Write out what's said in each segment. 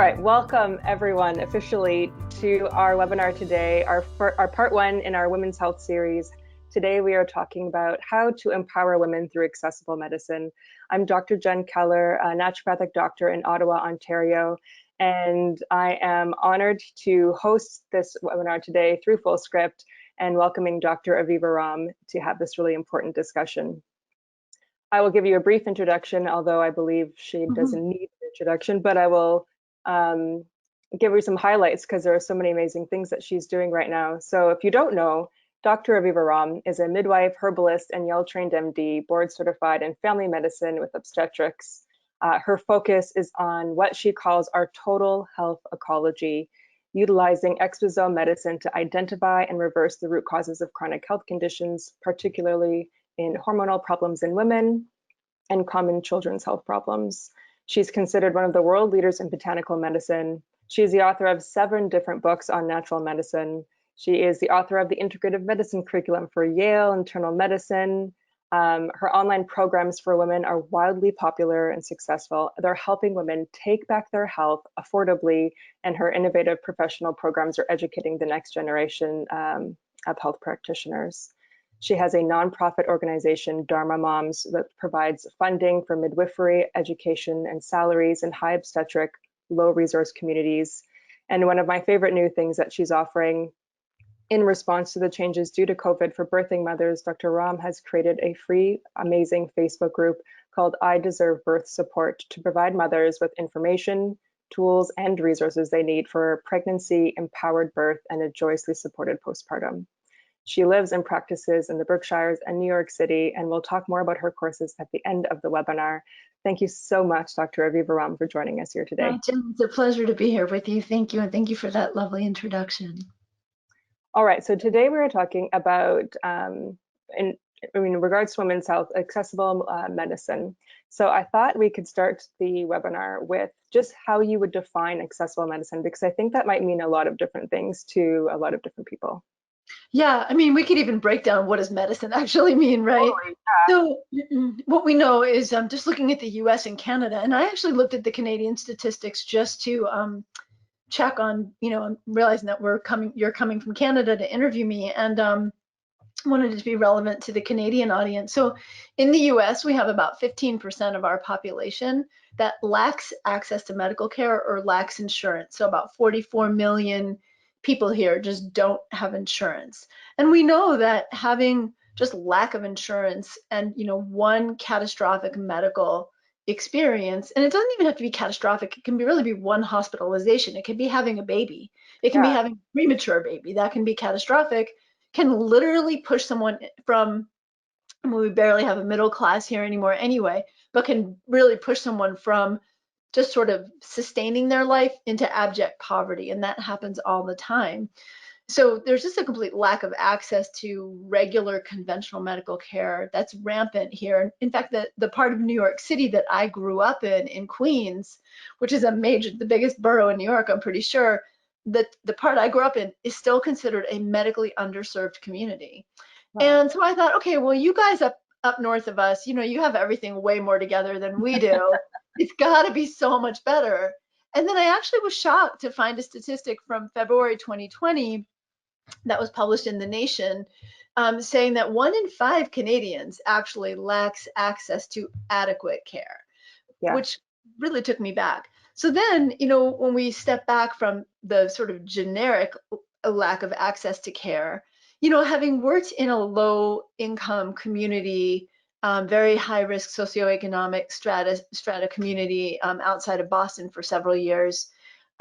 right, welcome everyone officially to our webinar today, our part one in our Women's Health series. Today we are talking about how to empower women through accessible medicine. I'm Dr. Jenn Keller, a naturopathic doctor in Ottawa, Ontario, and I am honored to host this webinar today through Fullscript and welcoming Dr. Romm to have this really important discussion. I will give you a brief introduction, although I believe she doesn't need an introduction, but I will give her some highlights because there are so many amazing things that she's doing right now. So if you don't know, Dr. Romm is a midwife, herbalist, and Yale-trained MD, board certified in family medicine with obstetrics. Her focus is on what she calls our total health ecology, utilizing exosome medicine to identify and reverse the root causes of chronic health conditions, particularly in hormonal problems in women and common children's health problems. She's considered one of the world leaders in botanical medicine. She's the author of 7 different books on natural medicine. She is the author of the integrative medicine curriculum for Yale Internal Medicine. Her online programs for women are wildly popular and successful. They're helping women take back their health affordably, and her innovative professional programs are educating the next generation of health practitioners. She has a nonprofit organization, Dharma Moms, that provides funding for midwifery, education, and salaries in high obstetric, low resource communities. And one of my favorite new things that she's offering in response to the changes due to COVID for birthing mothers, Dr. Romm has created a free, amazing Facebook group called I Deserve Birth Support to provide mothers with information, tools, and resources they need for pregnancy, empowered birth, and a joyously supported postpartum. She lives and practices in the Berkshires and New York City, and we'll talk more about her courses at the end of the webinar. Thank you so much, Dr. Romm, for joining us here today. Hi, Jenn. It's a pleasure to be here with you. Thank you, and thank you for that lovely introduction. All right, so today we are talking about, in regards to women's health, accessible medicine. So I thought we could start the webinar with just how you would define accessible medicine, because I think that might mean a lot of different things to a lot of different people. Yeah, I mean, we could even break down what does medicine actually mean, right? Totally, yeah. So what we know is just looking at the US and Canada, and I actually looked at the Canadian statistics just to check on, I'm realizing that you're coming from Canada to interview me, and wanted it to be relevant to the Canadian audience. So in the US, we have about 15% of our population that lacks access to medical care or lacks insurance. So about 44 million people here just don't have insurance. And we know that having just lack of insurance and one catastrophic medical experience, and it doesn't even have to be catastrophic, it can really be one hospitalization. It can be having a baby. It can be having a premature baby. That can be catastrophic, can literally push someone from, we barely have a middle class here anymore anyway, but can really push someone from just sort of sustaining their life into abject poverty, and that happens all the time. So there's just a complete lack of access to regular conventional medical care that's rampant here. In fact, the part of New York City that I grew up in Queens, which is the biggest borough in New York, I'm pretty sure, that the part I grew up in is still considered a medically underserved community. Wow. And so I thought, okay, well, you guys up north of us, you have everything way more together than we do. It's got to be so much better. And then I actually was shocked to find a statistic from February 2020 that was published in The Nation, saying that 1 in 5 Canadians actually lacks access to adequate care, which really took me back. So then, when we step back from the sort of generic lack of access to care, having worked in a low income community, very high risk socioeconomic strata community outside of Boston for several years,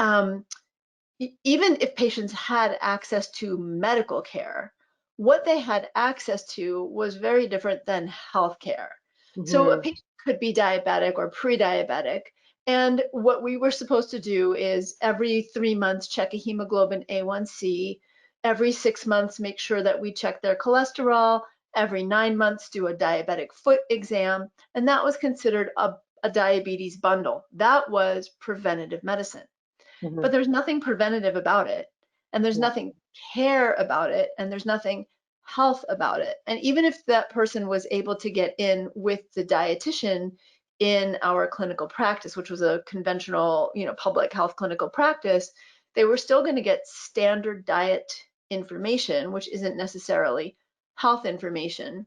even if patients had access to medical care, what they had access to was very different than health care. So a patient could be diabetic or pre-diabetic, and what we were supposed to do is every 3 months check a hemoglobin A1C, every 6 months make sure that we check their cholesterol, every 9 months do a diabetic foot exam, and that was considered a diabetes bundle. That was preventative medicine. But there's nothing preventative about it, and there's nothing care about it, and there's nothing health about it. And even if that person was able to get in with the dietitian, in our clinical practice, which was a conventional, public health clinical practice, they were still going to get standard diet information, which isn't necessarily health information.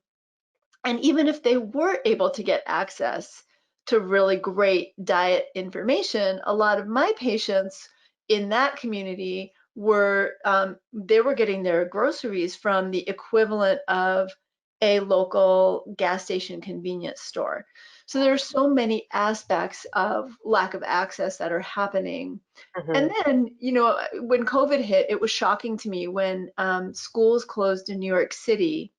And even if they were able to get access to really great diet information, a lot of my patients in that community were they were getting their groceries from the equivalent of a local gas station convenience store. So there's so many aspects of lack of access that are happening. And then, when COVID hit, it was shocking to me when schools closed in New York City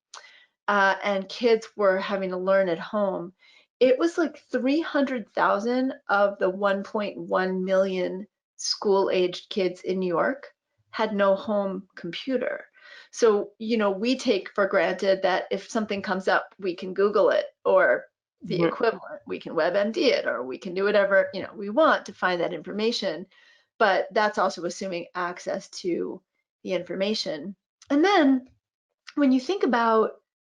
and kids were having to learn at home. It was like 300,000 of the 1.1 million school-aged kids in New York had no home computer. So, we take for granted that if something comes up, we can Google it, or the equivalent, we can WebMD it, or we can do whatever, we want to find that information. But that's also assuming access to the information. And then when you think about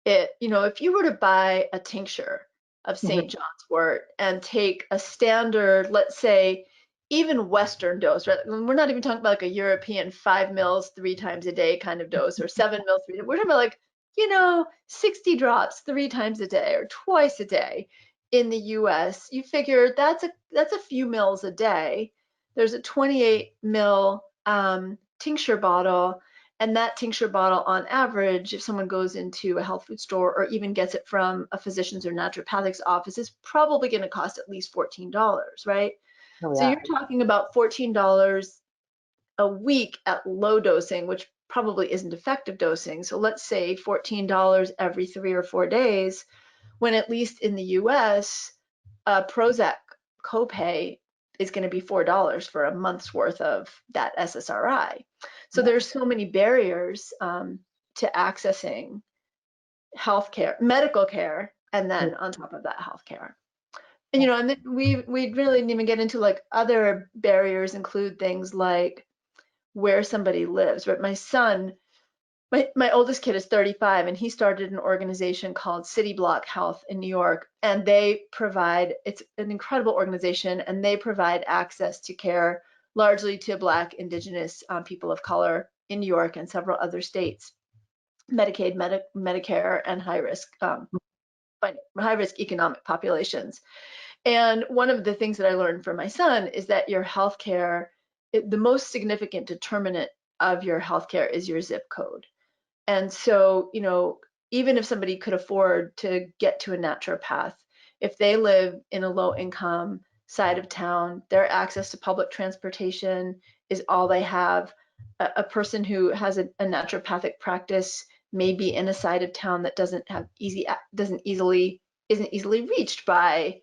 it, if you were to buy a tincture of St. John's wort and take a standard, let's say, even Western dose, right? We're not even talking about like a European 5 mils 3 times a day kind of dose, or 7 mils 3. We're talking about like, 60 drops 3 times a day or twice a day in the US. You figure that's a few mils a day. There's a 28 mil tincture bottle. And that tincture bottle, on average, if someone goes into a health food store or even gets it from a physician's or naturopathic's office, is probably going to cost at least $14, right? Oh, yeah. So you're talking about $14 a week at low dosing, which probably isn't effective dosing. So let's say $14 every 3 or 4 days, when at least in the US, Prozac copay is going to be $4 for a month's worth of that SSRI. So there's so many barriers to accessing healthcare, medical care, and then on top of that, healthcare. And and then we really didn't even get into like other barriers, include things like where somebody lives. Right, my son, my oldest kid is 35, and he started an organization called City Block Health in New York, and it's an incredible organization, and they provide access to care largely to Black, Indigenous people of color in New York and several other states, Medicaid, Medicare, and high-risk economic populations. And one of the things that I learned from my son is that your healthcare, the most significant determinant of your healthcare is your zip code. And so, even if somebody could afford to get to a naturopath, if they live in a low income side of town, their access to public transportation is all they have. A person who has a naturopathic practice may be in a side of town that isn't easily reached by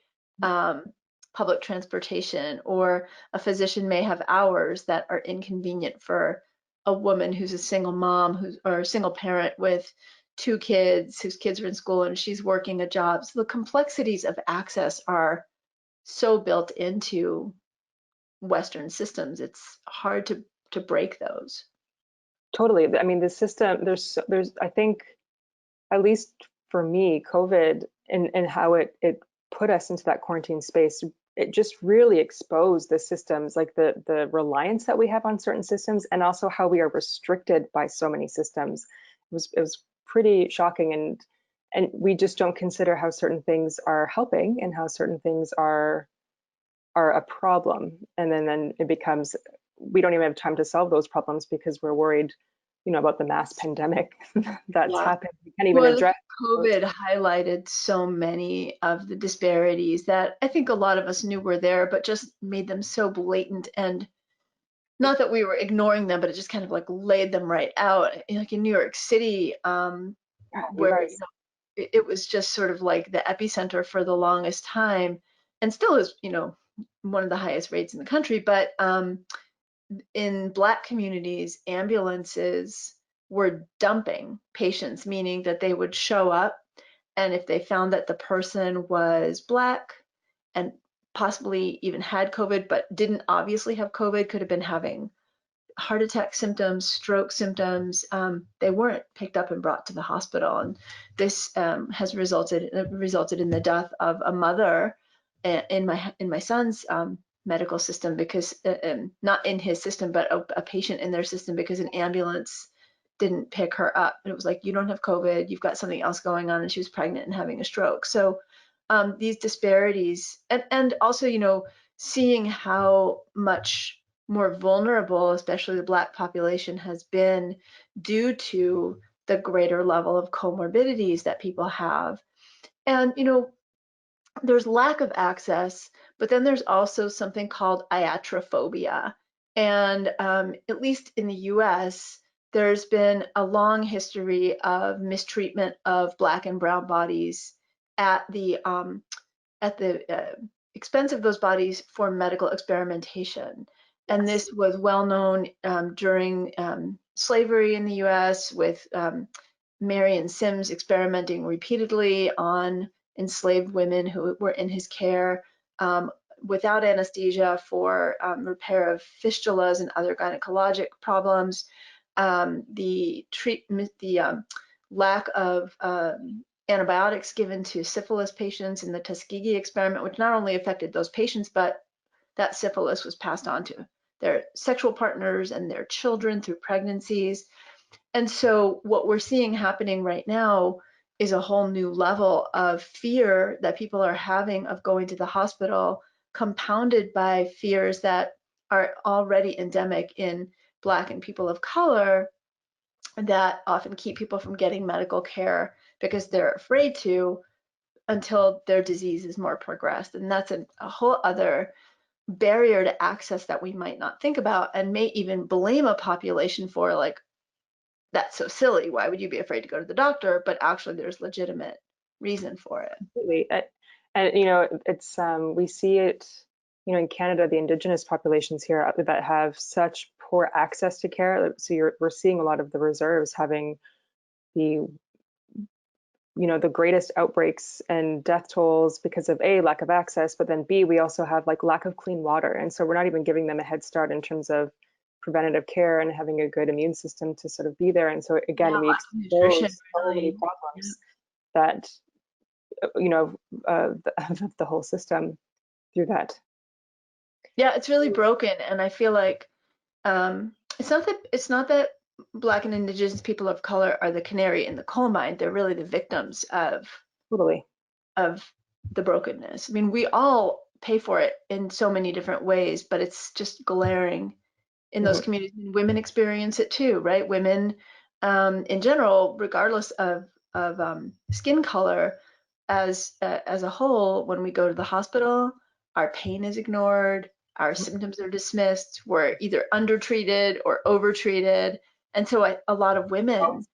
public transportation, or a physician may have hours that are inconvenient for a woman who's a single mom or a single parent with 2 kids whose kids are in school and she's working a job. So the complexities of access are so built into Western systems. It's hard to break those. Totally. I mean, the system, there's I think, at least for me, COVID and how it put us into that quarantine space, it just really exposed the systems, like the reliance that we have on certain systems, and also how we are restricted by so many systems. It was pretty shocking, and we just don't consider how certain things are helping and how certain things are a problem. And then it becomes, we don't even have time to solve those problems because we're worried, about the mass pandemic that's happened. We can't even address. COVID highlighted so many of the disparities that I think a lot of us knew were there, but just made them so blatant. And not that we were ignoring them, but it just kind of like laid them right out. Like in New York City, where it was just sort of like the epicenter for the longest time, and still is, one of the highest rates in the country. But in Black communities, ambulances were dumping patients, meaning that they would show up, and if they found that the person was Black and possibly even had COVID, but didn't obviously have COVID, could have been having heart attack symptoms, stroke symptoms, they weren't picked up and brought to the hospital. And this has resulted in the death of a mother in my son's medical system because not in his system, but a patient in their system because an ambulance didn't pick her up. And it was like, you don't have COVID, you've got something else going on, and she was pregnant and having a stroke. So these disparities, and also, you know, seeing how much more vulnerable, especially the Black population, has been due to the greater level of comorbidities that people have. And, you know, there's lack of access, but then there's also something called iatrophobia. And at least in the US, there's been a long history of mistreatment of Black and brown bodies at the expense of those bodies for medical experimentation. And this was well known during slavery in the US with Marion Sims experimenting repeatedly on enslaved women who were in his care without anesthesia for repair of fistulas and other gynecologic problems. The lack of antibiotics given to syphilis patients in the Tuskegee experiment, which not only affected those patients, but that syphilis was passed on to their sexual partners and their children through pregnancies. And so what we're seeing happening right now is a whole new level of fear that people are having of going to the hospital, compounded by fears that are already endemic in Black and people of color that often keep people from getting medical care because they're afraid to until their disease is more progressed. And that's a whole other barrier to access that we might not think about and may even blame a population for, like, that's so silly. Why would you be afraid to go to the doctor? But actually there's legitimate reason for it. Absolutely. And you know, it's we see it, you know, in Canada, the Indigenous populations here that have such poor access to care. So we're seeing a lot of the reserves having the, you know, the greatest outbreaks and death tolls because of A, lack of access, but then B, we also have like lack of clean water. And so we're not even giving them a head start in terms of preventative care and having a good immune system to sort of be there. And so again, we expose so many problems that, you know, the whole system through that. Yeah, it's really broken, and I feel like it's not that Black and Indigenous people of color are the canary in the coal mine. They're really the victims of Totally. The brokenness. I mean, we all pay for it in so many different ways, but it's just glaring in those communities. And women experience it too, right? Women in general, regardless of skin color, as a whole, when we go to the hospital, our pain is ignored, our symptoms are dismissed, we're either undertreated or overtreated. And so a lot of women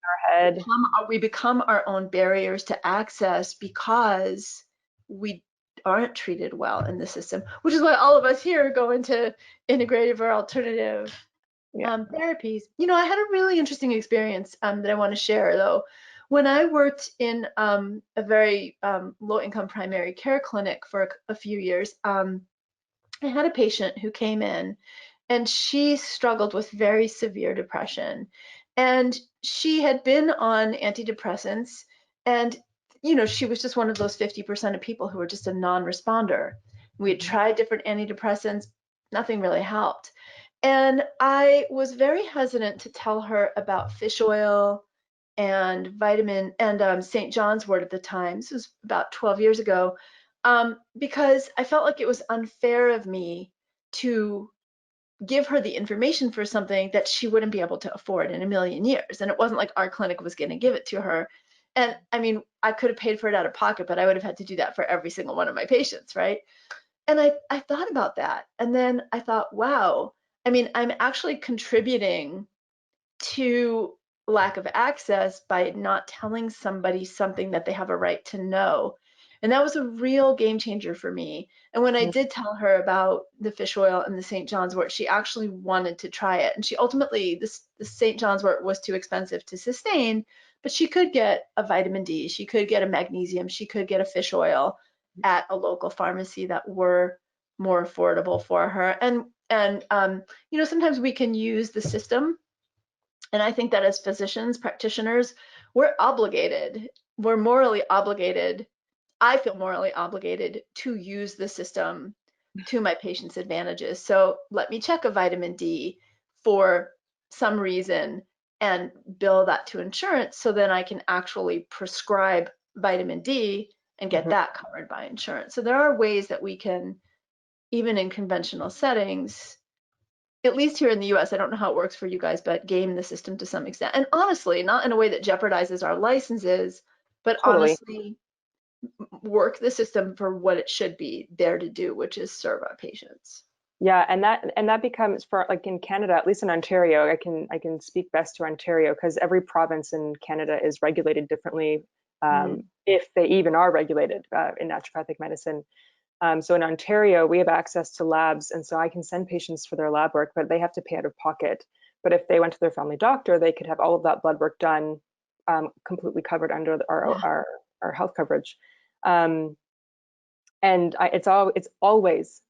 we become our own barriers to access because we aren't treated well in the system, which is why all of us here go into integrative or alternative therapies. You know, I had a really interesting experience that I want to share, though. When I worked in a very low-income primary care clinic for a few years, I had a patient who came in and she struggled with very severe depression. And she had been on antidepressants, and, you know, she was just one of those 50% of people who were just a non-responder. We had tried different antidepressants, nothing really helped. And I was very hesitant to tell her about fish oil and vitamin and St. John's wort at the time. This was about 12 years ago, because I felt like it was unfair of me to give her the information for something that she wouldn't be able to afford in a million years. And it wasn't like our clinic was going to give it to her. And I mean, I could have paid for it out of pocket, but I would have had to do that for every single one of my patients, right? And I thought about that. And then I thought, wow, I mean, I'm actually contributing to lack of access by not telling somebody something that they have a right to know. And that was a real game changer for me. And when I did tell her about the fish oil and the St. John's wort, she actually wanted to try it. And she ultimately, the St. John's wort was too expensive to sustain, but she could get a vitamin D, she could get a magnesium, she could get a fish oil at a local pharmacy that were more affordable for her. And you know, sometimes we can use the system. And I think that as physicians, practitioners, we're morally obligated I feel morally obligated to use the system to my patient's advantages. So let me check a vitamin D for some reason and bill that to insurance so then I can actually prescribe vitamin D and get that covered by insurance. So there are ways that we can, even in conventional settings, at least here in the US, I don't know how it works for you guys, but game the system to some extent. And honestly, not in a way that jeopardizes our licenses, but Totally. honestly, work the system for what it should be there to do, which is serve our patients. Yeah, and that becomes for like in Canada, at least in Ontario, I can speak best to Ontario because every province in Canada is regulated differently, if they even are regulated in naturopathic medicine. So in Ontario, we have access to labs, and so I can send patients for their lab work, but they have to pay out of pocket. But if they went to their family doctor, they could have all of that blood work done, completely covered under our health coverage. Um, and it's always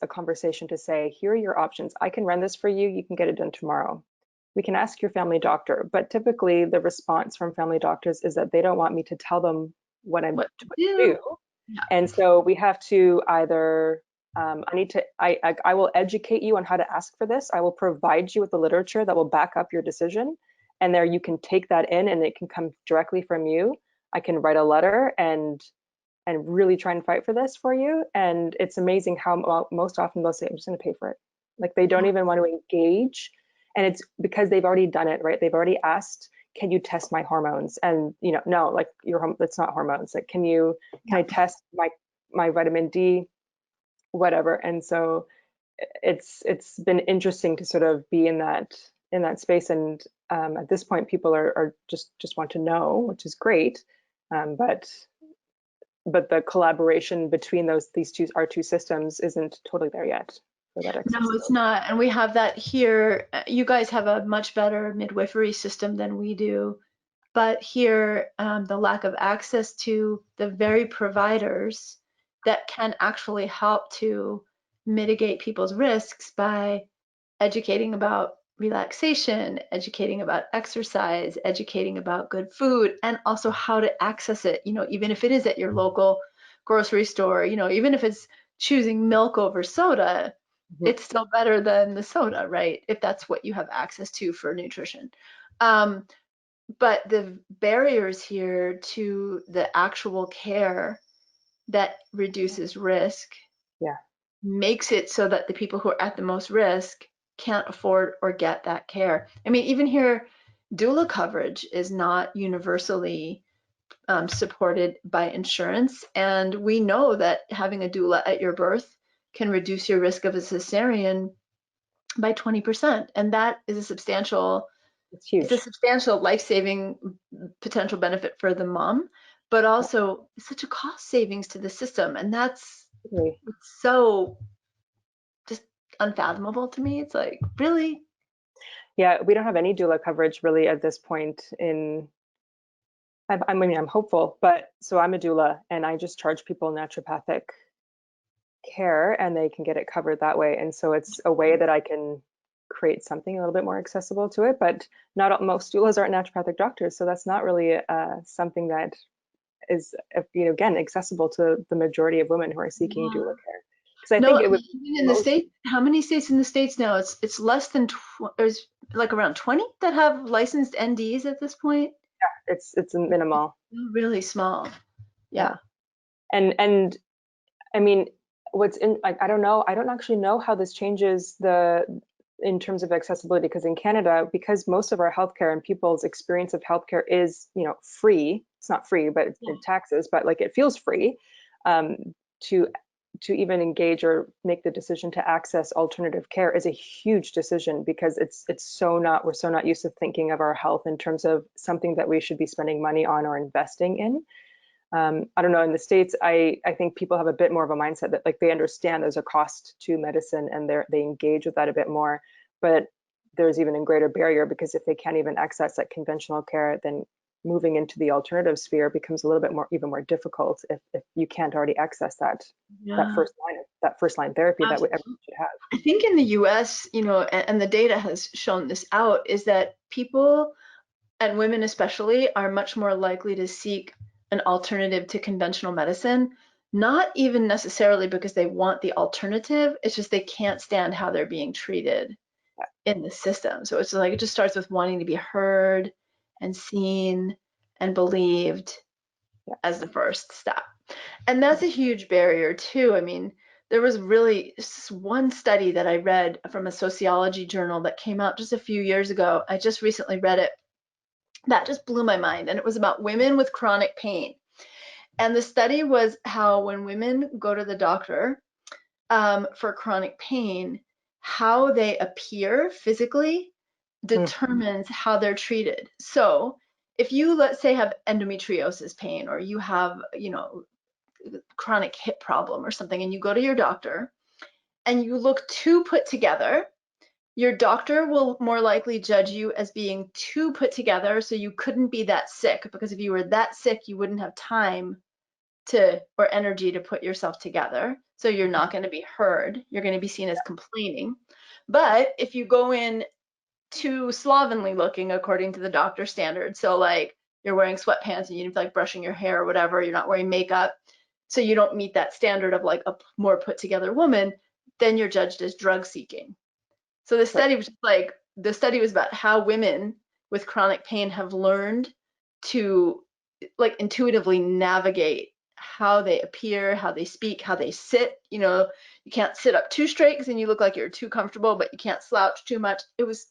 a conversation to say, here are your options. I can run this for you. You can get it done tomorrow. We can ask your family doctor, but typically the response from family doctors is that they don't want me to tell them what to do. Yeah. And so we have to either I will educate you on how to ask for this. I will provide you with the literature that will back up your decision. And there you can take that in and it can come directly from you. I can write a letter and really try and fight for this for you. And it's amazing how most often they'll say, I'm just going to pay for it. Like they don't even want to engage. And it's because they've already done it, right? They've already asked, can you test my hormones? And no, like it's not hormones. Like, can I test my vitamin D, whatever? And so it's been interesting to sort of be in that space. And at this point, people are just want to know, which is great. But the collaboration between our two systems isn't totally there yet for that No, it's accessibility. not. And we have that here. You guys have a much better midwifery system than we do. But here, the lack of access to the very providers that can actually help to mitigate people's risks by educating about relaxation, educating about exercise, educating about good food, and also how to access it, even if it is at your local grocery store, even if it's choosing milk over soda, it's still better than the soda, right? If that's what you have access to for nutrition. But the barriers here to the actual care that reduces risk Yeah. makes it so that the people who are at the most risk can't afford or get that care. I mean, even here, doula coverage is not universally supported by insurance. And we know that having a doula at your birth can reduce your risk of a cesarean by 20%. And that is It's huge. it's a substantial life-saving potential benefit for the mom, but also such a cost savings to the system. And that's Really. so just unfathomable to me. It's like, really? Yeah, we don't have any doula coverage really at this point I mean, I'm hopeful, but so I'm a doula and I just charge people naturopathic care and they can get it covered that way. And so it's a way that I can create something a little bit more accessible to it, but not most doulas aren't naturopathic doctors. So that's not really something that is, again, accessible to the majority of women who are seeking Yeah. doula care. Because I No, think I it would mean, even in the most, state, how many states in the states now? It's less than there's like around 20 that have licensed NDs at this point. it's minimal. Really small. Yeah. Yeah. And I mean, what's in, like, I don't know, I don't actually know how this changes in terms of accessibility, because in Canada, because most of our healthcare and people's experience of healthcare is, free, it's not free, but Yeah. in taxes, but like it feels free, um, to even engage or make the decision to access alternative care is a huge decision, because we're so not used to thinking of our health in terms of something that we should be spending money on or investing in. I don't know, in the States, I think people have a bit more of a mindset that like they understand there's a cost to medicine and they engage with that a bit more, but there's even a greater barrier, because if they can't even access that conventional care, then moving into the alternative sphere becomes a little bit even more difficult if you can't already access that Yeah. first line therapy that everyone Absolutely. should have. I think in the US, and the data has shown this out, is that people and women especially are much more likely to seek an alternative to conventional medicine, not even necessarily because they want the alternative, it's just they can't stand how they're being treated in the system. So it's like it just starts with wanting to be heard and seen and believed as the first step. And that's a huge barrier too. I mean, there was really one study that I read from a sociology journal that came out just a few years ago. I just recently read it. That just blew my mind. And it was about women with chronic pain. And the study was how when women go to the doctor for chronic pain, how they appear physically determines how they're treated. So if you, let's say, have endometriosis pain, or you have, you know, chronic hip problem or something, and you go to your doctor and you look too put together, your doctor will more likely judge you as being too put together, so you couldn't be that sick, because if you were that sick, you wouldn't have time to or energy to put yourself together. So you're not going to be heard. You're going to be seen as complaining. But if you go in too slovenly looking according to the doctor standard, so like you're wearing sweatpants and you feel like brushing your hair or whatever, you're not wearing makeup, so you don't meet that standard of like a more put together woman, then you're judged as drug seeking. So the study was like, the study was about how women with chronic pain have learned to like intuitively navigate how they appear, how they speak, how they sit. You know, you can't sit up too straight because then you look like you're too comfortable, but you can't slouch too much. It was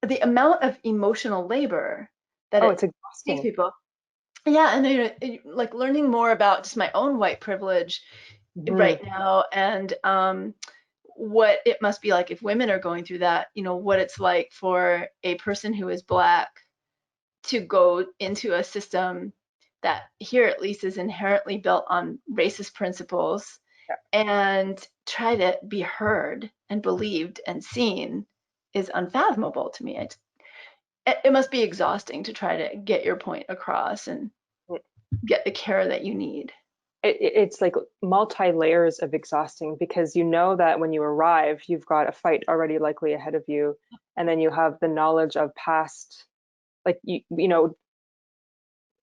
the amount of emotional labor that It's it takes exhausting. people. Yeah, and you know, like learning more about just my own white privilege right now, and what it must be like if women are going through that, you know, what it's like for a person who is Black to go into a system that here at least is inherently built on racist principles and try to be heard and believed and seen is unfathomable to me. It must be exhausting to try to get your point across and get the care that you need. It's like multi-layers of exhausting, because you know that when you arrive, you've got a fight already likely ahead of you, and then you have the knowledge of past, like you know,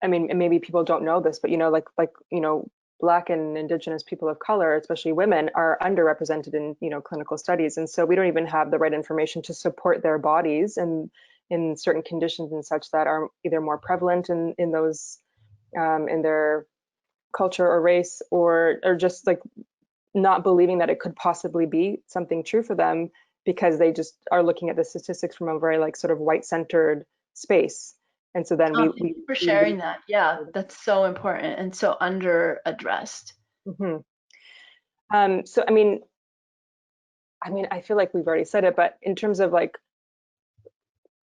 I mean, and maybe people don't know this, but you know, like you know, Black and Indigenous people of color, especially women, are underrepresented in, you know, clinical studies, and so we don't even have the right information to support their bodies and in certain conditions and such that are either more prevalent in those in their culture or race, or just like not believing that it could possibly be something true for them, because they just are looking at the statistics from a very like sort of white centered space. And so then Thank you for we sharing that. Yeah, that's so important and so under addressed. So I mean I feel like we've already said it, but in terms of like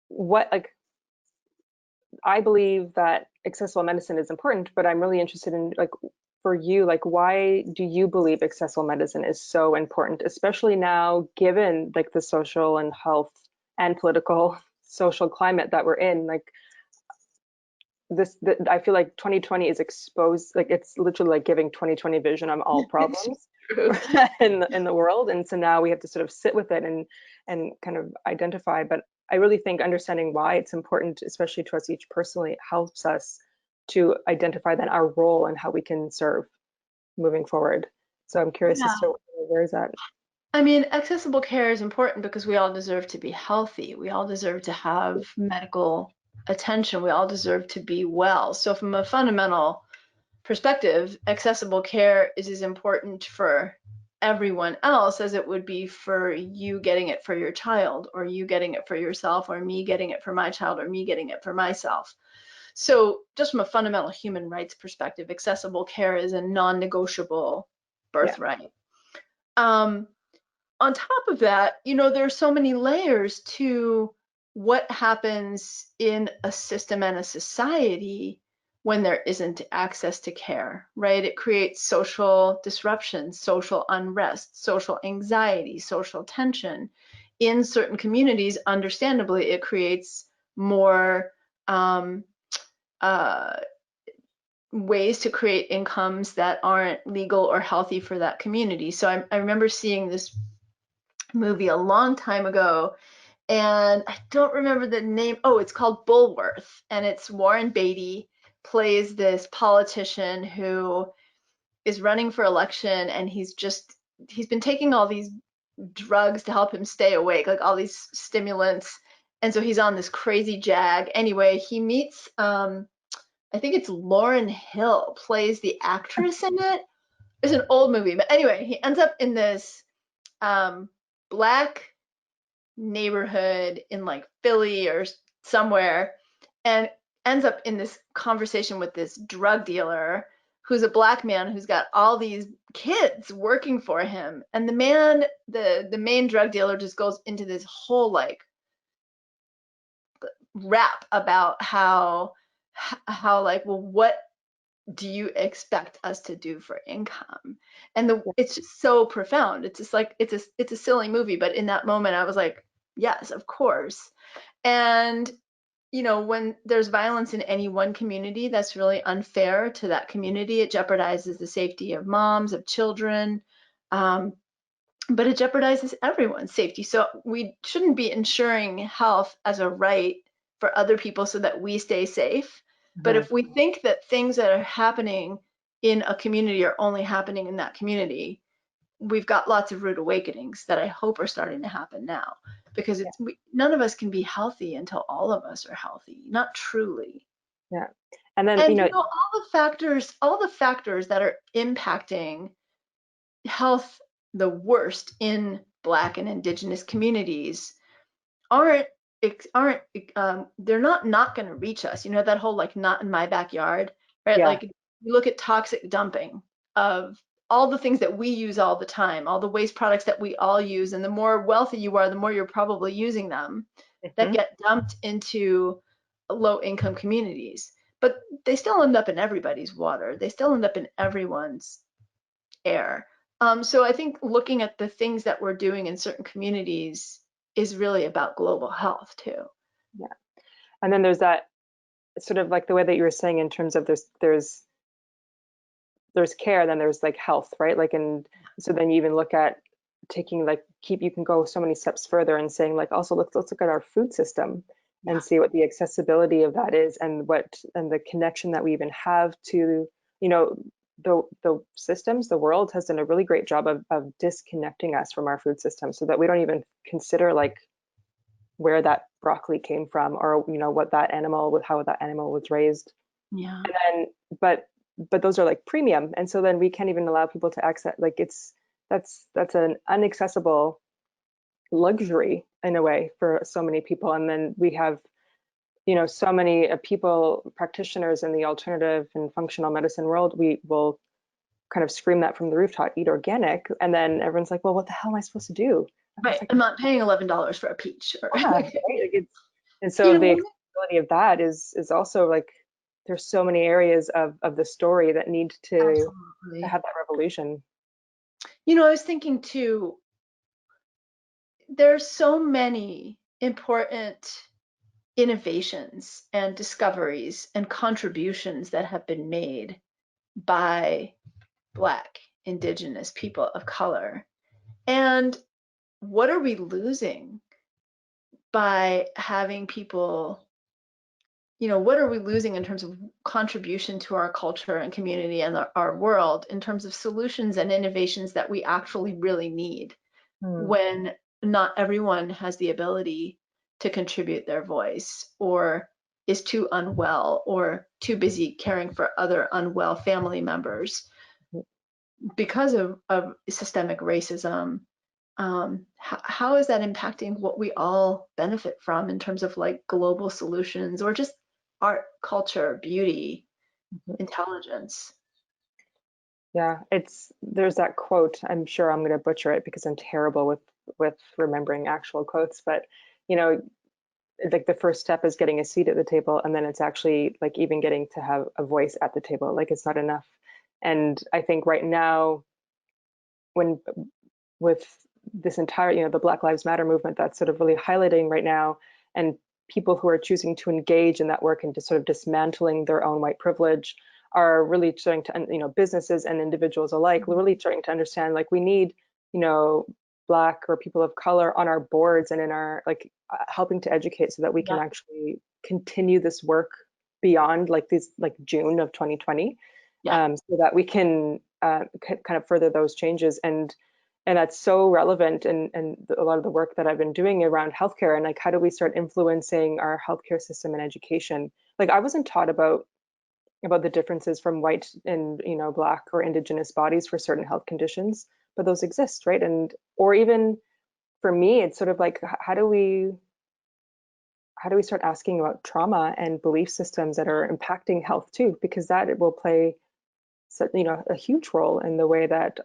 what, like, I believe that accessible medicine is important, but I'm really interested in, like, for you, like, why do you believe accessible medicine is so important, especially now, given like the social and health and political social climate that we're in? Like I feel like 2020 is exposed, like it's literally like giving 2020 vision on all problems in the world, and so now we have to sort of sit with it and kind of identify. But I really think understanding why it's important, especially to us each personally, helps us to identify then our role and how we can serve moving forward. So I'm curious as Yeah. to where is that? I mean, accessible care is important because we all deserve to be healthy. We all deserve to have medical attention. We all deserve to be well. So from a fundamental perspective, accessible care is as important for everyone else as it would be for you getting it for your child, or you getting it for yourself, or me getting it for my child, or me getting it for myself. So just from a fundamental human rights perspective, accessible care is a non-negotiable Yeah. birthright. On top of that, you know, there are so many layers to what happens in a system and a society when there isn't access to care, right? It creates social disruption, social unrest, social anxiety, social tension. In certain communities, understandably, it creates more uh, ways to create incomes that aren't legal or healthy for that community. So I remember seeing this movie a long time ago, and I don't remember the name. Oh, it's called Bulworth, and it's Warren Beatty plays this politician who is running for election, and he's been taking all these drugs to help him stay awake, like all these stimulants. And so he's on this crazy jag. Anyway, he meets, I think it's Lauryn Hill plays the actress in it. It's an old movie, but anyway, he ends up in this black neighborhood in like Philly or somewhere, and ends up in this conversation with this drug dealer who's a black man who's got all these kids working for him. And the main drug dealer just goes into this whole like rap about how like, well, what do you expect us to do for income? And it's just so profound. It's just like it's a silly movie, but in that moment I was like, yes, of course. And when there's violence in any one community, that's really unfair to that community. It jeopardizes the safety of moms, of children, but it jeopardizes everyone's safety. So we shouldn't be ensuring health as a right for other people so that we stay safe. But if we think that things that are happening in a community are only happening in that community, we've got lots of rude awakenings that I hope are starting to happen now, because none of us can be healthy until all of us are healthy, not truly. Yeah. And then, all the factors that are impacting health the worst in Black and Indigenous communities aren't they're not going to reach us. That whole like not in my backyard, right? Yeah. Like you look at toxic dumping of all the things that we use all the time, all the waste products that we all use, and the more wealthy you are, the more you're probably using them, that get dumped into low income communities. But they still end up in everybody's water. They still end up in everyone's air. So I think looking at the things that we're doing in certain communities is really about global health too. Yeah. And then there's that sort of like the way that you were saying in terms of there's care, then there's like health, right? Like, and so then you even look at taking like you can go so many steps further and saying like, also let's look at our food system and see what the accessibility of that is, and the connection that we even have to, the systems. The world has done a really great job of disconnecting us from our food system, so that we don't even consider like where that broccoli came from, or what that animal, how that animal was raised. Yeah. And then but those are like premium, and so then we can't even allow people to access, like that's an inaccessible luxury in a way for so many people. And then we have so many people, practitioners in the alternative and functional medicine world, we will kind of scream that from the rooftop, eat organic, and then everyone's like, well, what the hell am I supposed to do? Right. I'm not paying $11 for a peach. Yeah, right? And so the accessibility of that is also like, there's so many areas of the story that need to have that revolution. I was thinking too, there's so many important innovations and discoveries and contributions that have been made by Black, Indigenous people of color. And what are we losing by having people, what are we losing in terms of contribution to our culture and community and our world, in terms of solutions and innovations that we actually really need, when not everyone has the ability to contribute their voice, or is too unwell, or too busy caring for other unwell family members because of systemic racism? How is that impacting what we all benefit from in terms of like global solutions, or just art, culture, beauty, intelligence? Yeah, there's that quote, I'm sure I'm going to butcher it because I'm terrible with remembering actual quotes, but like the first step is getting a seat at the table, and then it's actually like even getting to have a voice at the table. Like, it's not enough. And I think right now, with this entire, the Black Lives Matter movement that's sort of really highlighting right now, and people who are choosing to engage in that work and just sort of dismantling their own white privilege, are really starting to, businesses and individuals alike, really starting to understand, like, we need, Black or people of color on our boards and in our, like, helping to educate so that we can actually continue this work beyond like June of 2020, so that we can kind of further those changes. And that's so relevant, and a lot of the work that I've been doing around healthcare, and like how do we start influencing our healthcare system and education. Like I wasn't taught about the differences from white and Black or Indigenous bodies for certain health conditions, but those exist, right? And or even for me, it's sort of like how do we start asking about trauma and belief systems that are impacting health too, because that it will play a huge role in the way that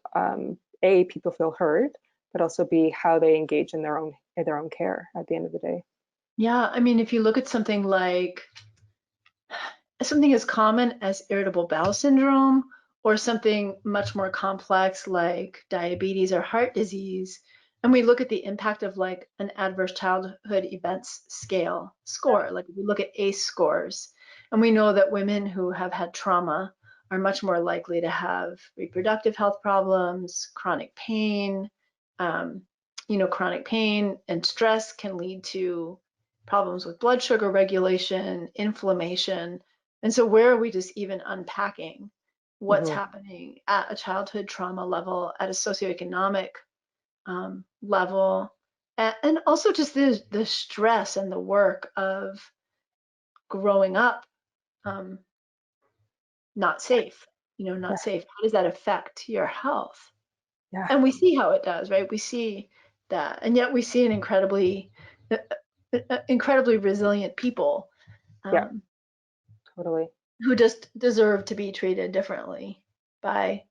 A, people feel heard, but also B, how they engage in their own care at the end of the day. Yeah, I mean, if you look at something as common as irritable bowel syndrome, or something much more complex like diabetes or heart disease, and we look at the impact of like an adverse childhood events score, like we look at ACE scores, and we know that women who have had trauma are much more likely to have reproductive health problems, chronic pain. Chronic pain and stress can lead to problems with blood sugar regulation, inflammation. And so where are we just even unpacking what's happening at a childhood trauma level, at a socioeconomic level, and also just the stress and the work of growing up not safe, not safe. How does that affect your health? Yeah. And we see how it does, right? We see that, and yet we see an incredibly resilient people. Yeah, totally. Who just deserve to be treated differently by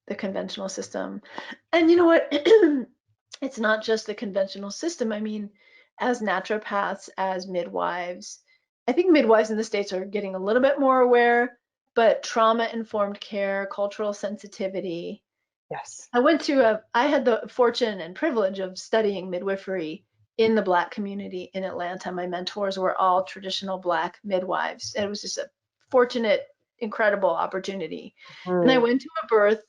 the conventional system. And you know what? It's not just the conventional system. I mean, as naturopaths, as midwives, I think midwives in the States are getting a little bit more aware, but trauma-informed care, cultural sensitivity. Yes. I had the fortune and privilege of studying midwifery in the Black community in Atlanta. My mentors were all traditional Black midwives. And it was just a fortunate, incredible opportunity. And I went to a birth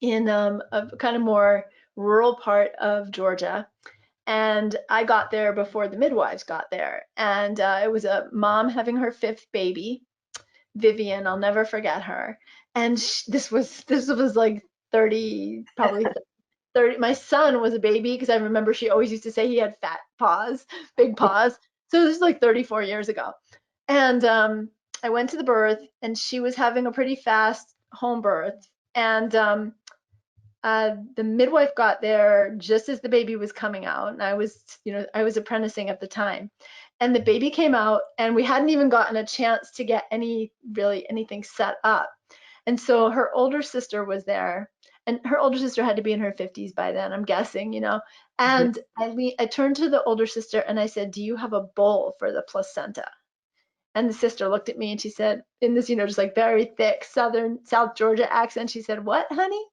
in a kind of more rural part of Georgia. And I got there before the midwives got there. And it was a mom having her 5th baby, Vivian. I'll never forget her. And this was like 30, probably 30. My son was a baby because I remember she always used to say he had fat paws, big paws. So this is like 34 years ago. And I went to the birth, and she was having a pretty fast home birth. And the midwife got there just as the baby was coming out, and I was apprenticing at the time. And the baby came out, and we hadn't even gotten a chance to get anything set up. And so her older sister was there, and her older sister had to be in her 50s by then, I'm guessing, And I turned to the older sister and I said, "Do you have a bowl for the placenta?" And the sister looked at me and she said, in this, just like very thick South Georgia accent, she said, "What, honey?"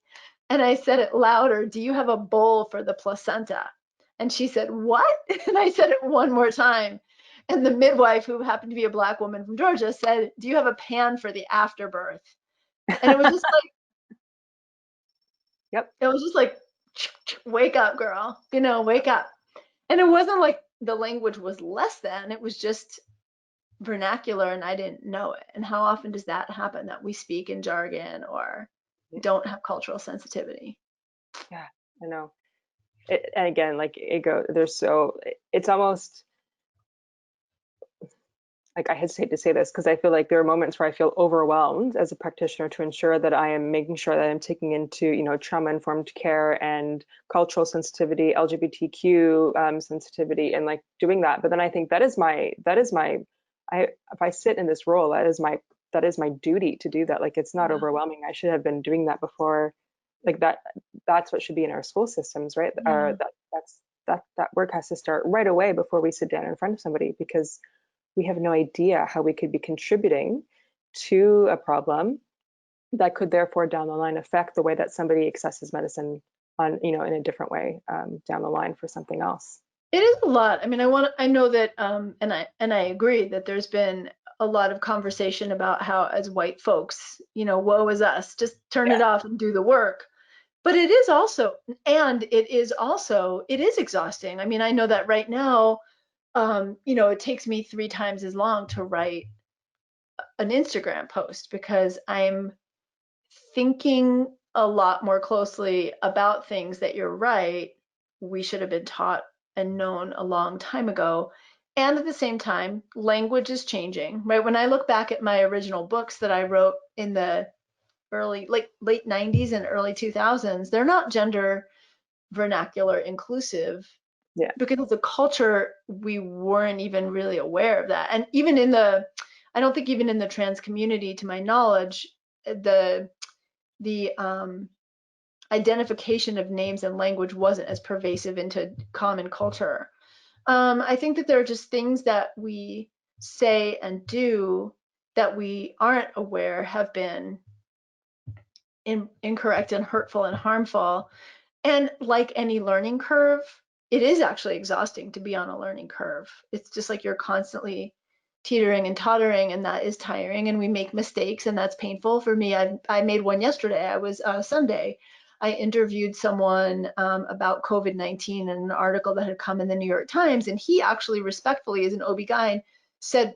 And I said it louder, "Do you have a bowl for the placenta?" And she said, "What?" And I said it one more time. And the midwife, who happened to be a Black woman from Georgia, said, "Do you have a pan for the afterbirth?" And it was just like, Yep. It was just like, wake up, girl, wake up. And it wasn't like the language was less than, it was just vernacular and I didn't know it. And how often does that happen, that we speak in jargon or don't have cultural sensitivity? Yeah, I know. And again, like it's almost like, I hesitate to say this because I feel like there are moments where I feel overwhelmed as a practitioner to ensure that I am making sure that I'm taking into, trauma-informed care and cultural sensitivity, LGBTQ sensitivity, and like doing that. But then I think if I sit in this role, that is my duty to do that. Like, it's not overwhelming. I should have been doing that before. Like that's what should be in our school systems, right? That work has to start right away before we sit down in front of somebody, because we have no idea how we could be contributing to a problem that could therefore down the line affect the way that somebody accesses medicine in a different way down the line for something else. It is a lot. I mean, I know that, and I agree that there's been a lot of conversation about how, as white folks, woe is us, just turn it off and do the work. But it is exhausting. I mean, I know that right now, it takes me 3 times as long to write an Instagram post because I'm thinking a lot more closely about things that you're right, we should have been taught and known a long time ago. And at the same time, language is changing, right? When I look back at my original books that I wrote in the late 90s and early 2000s, they're not gender vernacular inclusive. Yeah. Because of the culture, we weren't even really aware of that. And even I don't think even in the trans community, to my knowledge, the identification of names and language wasn't as pervasive into common culture. I think that there are just things that we say and do that we aren't aware have been incorrect and hurtful and harmful. And like any learning curve, it is actually exhausting to be on a learning curve. It's just like you're constantly teetering and tottering, and that is tiring, and we make mistakes, and that's painful. For me, I made one yesterday. I was Sunday. I interviewed someone about COVID-19 in an article that had come in the New York Times, and he actually respectfully, as an OB-GYN, said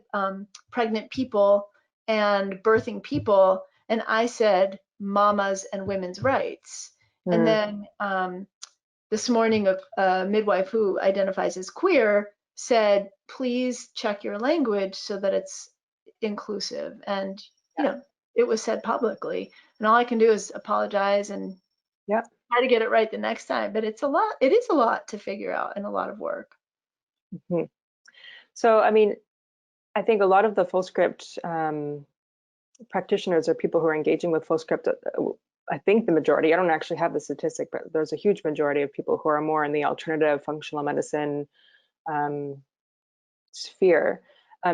pregnant people and birthing people, and I said mamas and women's rights. And then this morning, a midwife who identifies as queer said, please check your language so that it's inclusive. And, you know, it was said publicly. And all I can do is apologize and try to get it right the next time. But it's a lot. It is a lot to figure out and a lot of work. Mm-hmm. So, I mean, I think a lot of the Fullscript practitioners or people who are engaging with Fullscript, I think the majority, I don't actually have the statistic, but there's a huge majority of people who are more in the alternative functional medicine sphere.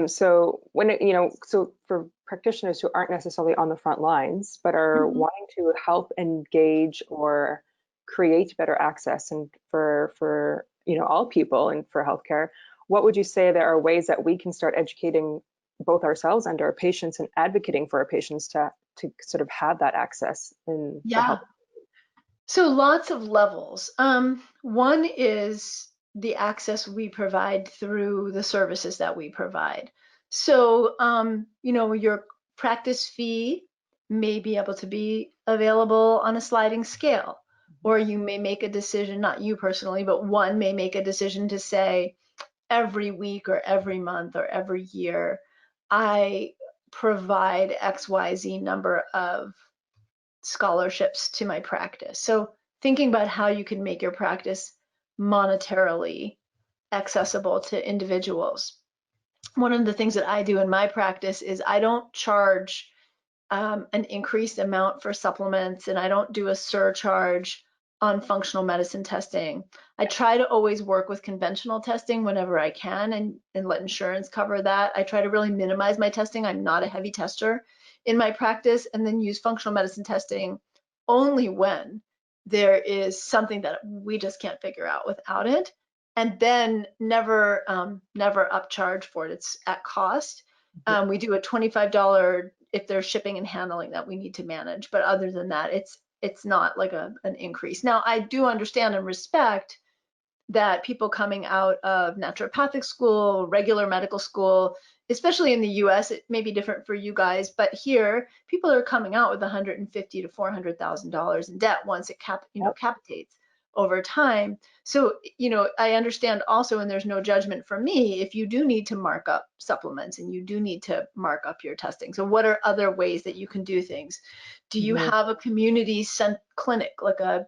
So when it, so for practitioners who aren't necessarily on the front lines, but are wanting to help engage or create better access and for all people and for healthcare, what would you say there are ways that we can start educating both ourselves and our patients and advocating for our patients to sort of have that access in the health? So lots of levels. One is the access we provide through the services that we provide. So, your practice fee may be able to be available on a sliding scale, or you may make a decision, not you personally, but one may make a decision to say every week or every month or every year, I provide XYZ number of scholarships to my practice. So thinking about how you can make your practice monetarily accessible to individuals. One of the things that I do in my practice is I don't charge an increased amount for supplements, and I don't do a surcharge on functional medicine testing. I try to always work with conventional testing whenever I can and let insurance cover that. I try to really minimize my testing. I'm not a heavy tester in my practice, and then use functional medicine testing only when there is something that we just can't figure out without it, and then never upcharge for it. It's at cost. We do a $25 if there's shipping and handling that we need to manage, but other than that, it's not like an increase. Now, I do understand and respect that people coming out of naturopathic school, regular medical school, especially in the US, it may be different for you guys, but here people are coming out with $150,000 to $400,000 in debt once it capitates over time. So, I understand also, and there's no judgment from me, if you do need to mark up supplements and you do need to mark up your testing. So what are other ways that you can do things? Do you have a community clinic, like a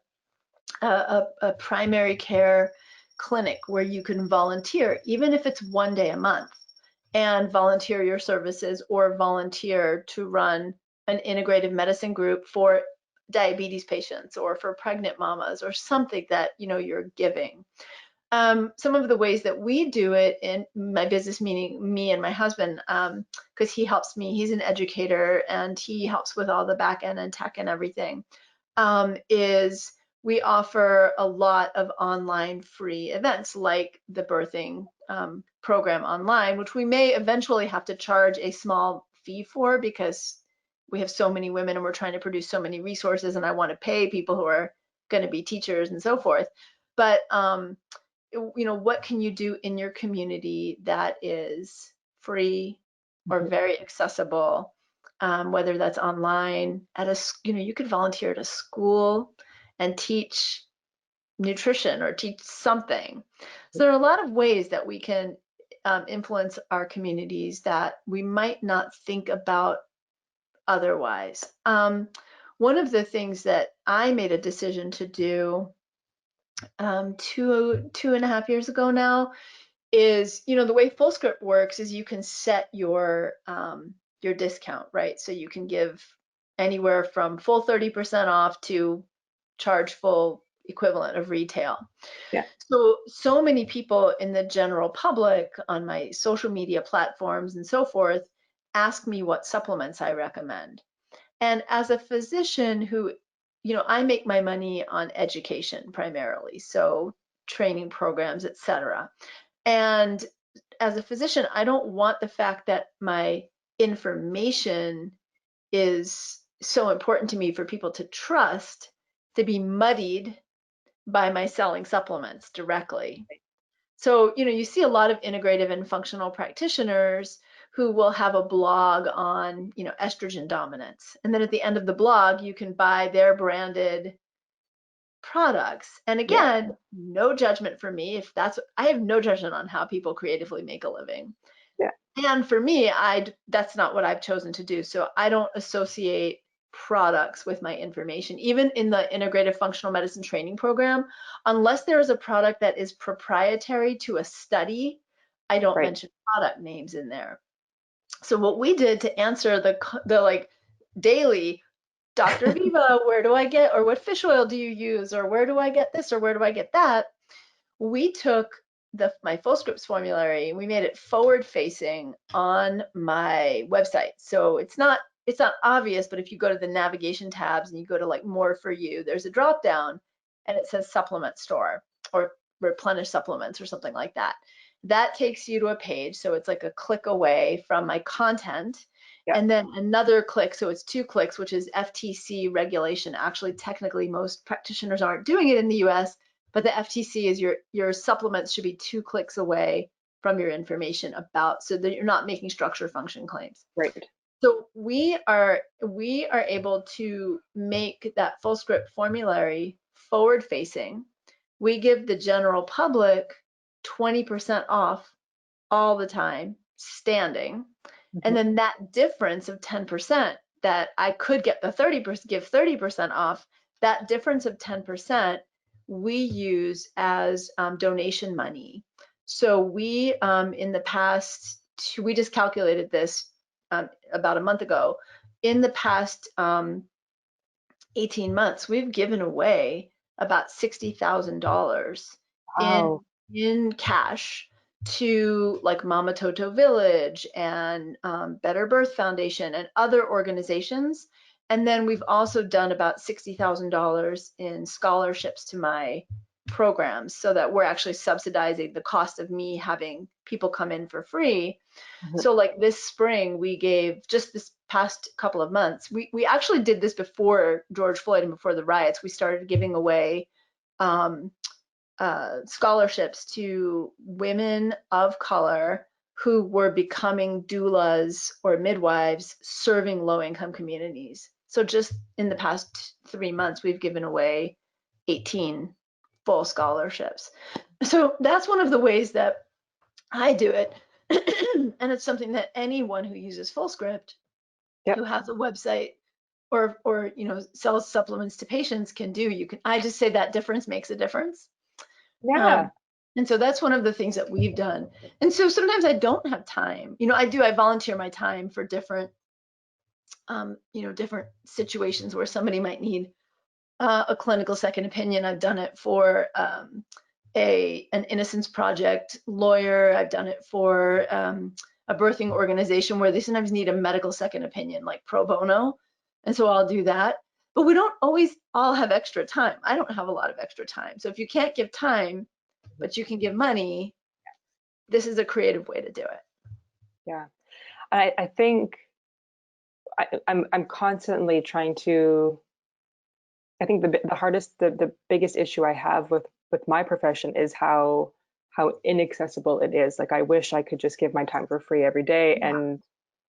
primary care clinic where you can volunteer, even if it's one day a month, and volunteer your services, or volunteer to run an integrative medicine group for diabetes patients or for pregnant mamas or something that you're giving. Some of the ways that we do it in my business, meaning me and my husband, because he helps me, he's an educator and he helps with all the back end and tech and everything, is we offer a lot of online free events, like the birthing program online, which we may eventually have to charge a small fee for, because we have so many women and we're trying to produce so many resources, and I want to pay people who are going to be teachers and so forth. But what can you do in your community that is free or very accessible, whether that's online, you could volunteer at a school and teach nutrition or teach something. So there are a lot of ways that we can influence our communities that we might not think about otherwise. One of the things that I made a decision to do 2.5 years ago now is, the way Fullscript works is you can set your discount, right? So you can give anywhere from full 30% off to charge full equivalent of retail. Yeah. So many people in the general public on my social media platforms and so forth ask me what supplements I recommend. And as a physician who, I make my money on education primarily, so training programs, etc. And as a physician, I don't want the fact that my information is so important to me for people to trust to be muddied by my selling supplements directly. So, you see a lot of integrative and functional practitioners who will have a blog on, estrogen dominance. And then at the end of the blog, you can buy their branded products. And again, no judgment for me. I have no judgment on how people creatively make a living. Yeah. And for me, that's not what I've chosen to do. So I don't associate products with my information. Even in the integrative functional medicine training program, unless there is a product that is proprietary to a study, I don't mention product names in there. So what we did to answer the like daily, Dr. Viva, where do I get, or what fish oil do you use, or where do I get this, or where do I get that? We took my Fullscript formulary, we made it forward facing on my website. So it's not obvious, but if you go to the navigation tabs and you go to like more for you, there's a drop down and it says supplement store or replenish supplements or something like that. That takes you to a page. So it's like a click away from my content. And then another click, so it's 2 clicks, which is FTC regulation. Actually, technically, most practitioners aren't doing it in the US, but the FTC is your supplements should be 2 clicks away from your information about, so that you're not making structure function claims. Right. So we are able to make that Fullscript formulary forward facing. We give the general public 20% off all the time, standing. And then that difference of 10% that I could get the 30% off, that difference of 10% we use as donation money. So we in the past, we just calculated this about a month ago. In the past 18 months, we've given away about $60,000 in cash to like Mama Toto Village and Better Birth Foundation and other organizations. And then we've also done about $60,000 in scholarships to my programs so that we're actually subsidizing the cost of me having people come in for free. So like this spring, we gave, just this past couple of months, we actually did this before George Floyd and before the riots. We started giving away scholarships to women of color who were becoming doulas or midwives serving low-income communities. So just in the past 3 months, we've given away 18 full scholarships. So that's one of the ways that I do it. And it's something that anyone who uses Fullscript, who has a website or sells supplements to patients can do. I just say that difference makes a difference. Yeah. And so that's one of the things that we've done. And so sometimes I don't have time. I volunteer my time for different, different situations where somebody might need a clinical second opinion. I've done it for an Innocence Project lawyer. I've done it for a birthing organization where they sometimes need a medical second opinion, like pro bono. And so I'll do that. But we don't always all have extra time. I don't have a lot of extra time. So if you can't give time, but you can give money, this is a creative way to do it. Yeah. I think I'm constantly trying to, I think the biggest issue I have with my profession is how inaccessible it is. Like I wish I could just give my time for free every day. And